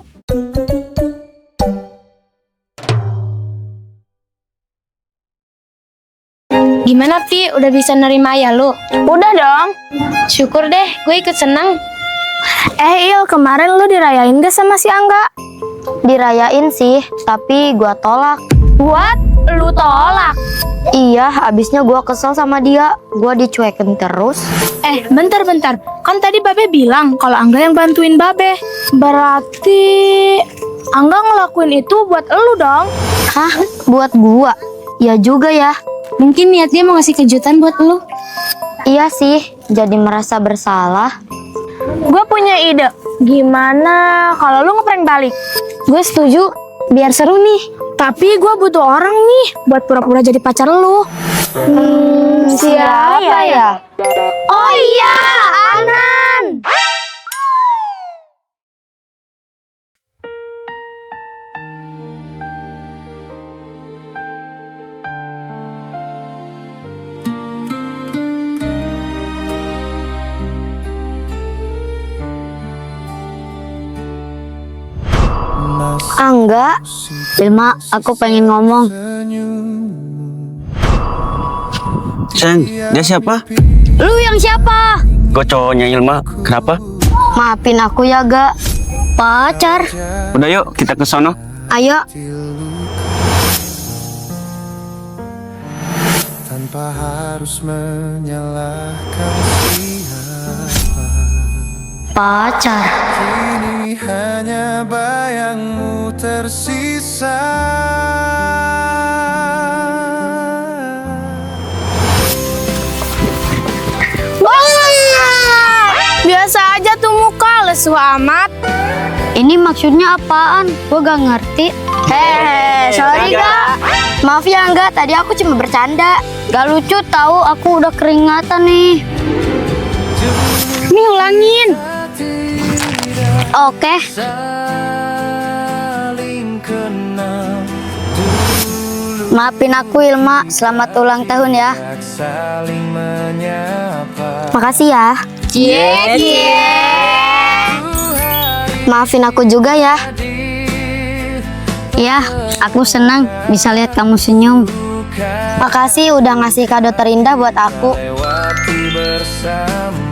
Gimana, Pi? Udah bisa nerima ayah lu? Udah dong. Syukur deh, gue ikut seneng. Il, kemarin lu dirayain gak sama si Angga? Dirayain sih, tapi gua tolak. What? Lu tolak? Iya, habisnya gua kesel sama dia. Gua dicuekin terus. Bentar. Kan tadi Babe bilang kalau Angga yang bantuin Babe. Berarti Angga ngelakuin itu buat elu dong? Hah? Buat gua? Ya juga ya. Mungkin niat dia mau ngasih kejutan buat lu. Iya sih, jadi merasa bersalah. Gue punya ide. Gimana kalau lu ngeprank balik? Gue setuju, biar seru nih. Tapi gue butuh orang nih buat pura-pura jadi pacar lu. Siapa ya? Oh iya, Anan. Angga, Ilma, aku pengen ngomong. Sayang, dia siapa? Lu yang siapa? Gue cowoknya Ilma. Kenapa? Maafin aku ya, Ga. Pacar. Udah yuk, kita ke sono. Ayo. tanpa harus menyalahkan siapa. Pacar. Kini hanya bayangmu tersisa. Biasa aja tuh muka, lesu amat. Ini maksudnya apaan? Gue gak ngerti. Sorry Ga. Maaf ya, Angga. Tadi aku cuma bercanda. Gak lucu tahu, aku udah keringatan nih. Nih ulangin. Oke. Maafin aku, Ilma. Selamat ulang tahun ya. Saling menyapa. Makasih ya. Maafin aku juga ya. Ya, aku senang bisa lihat kamu senyum. Makasih udah ngasih kado terindah buat aku. Lewati bersama.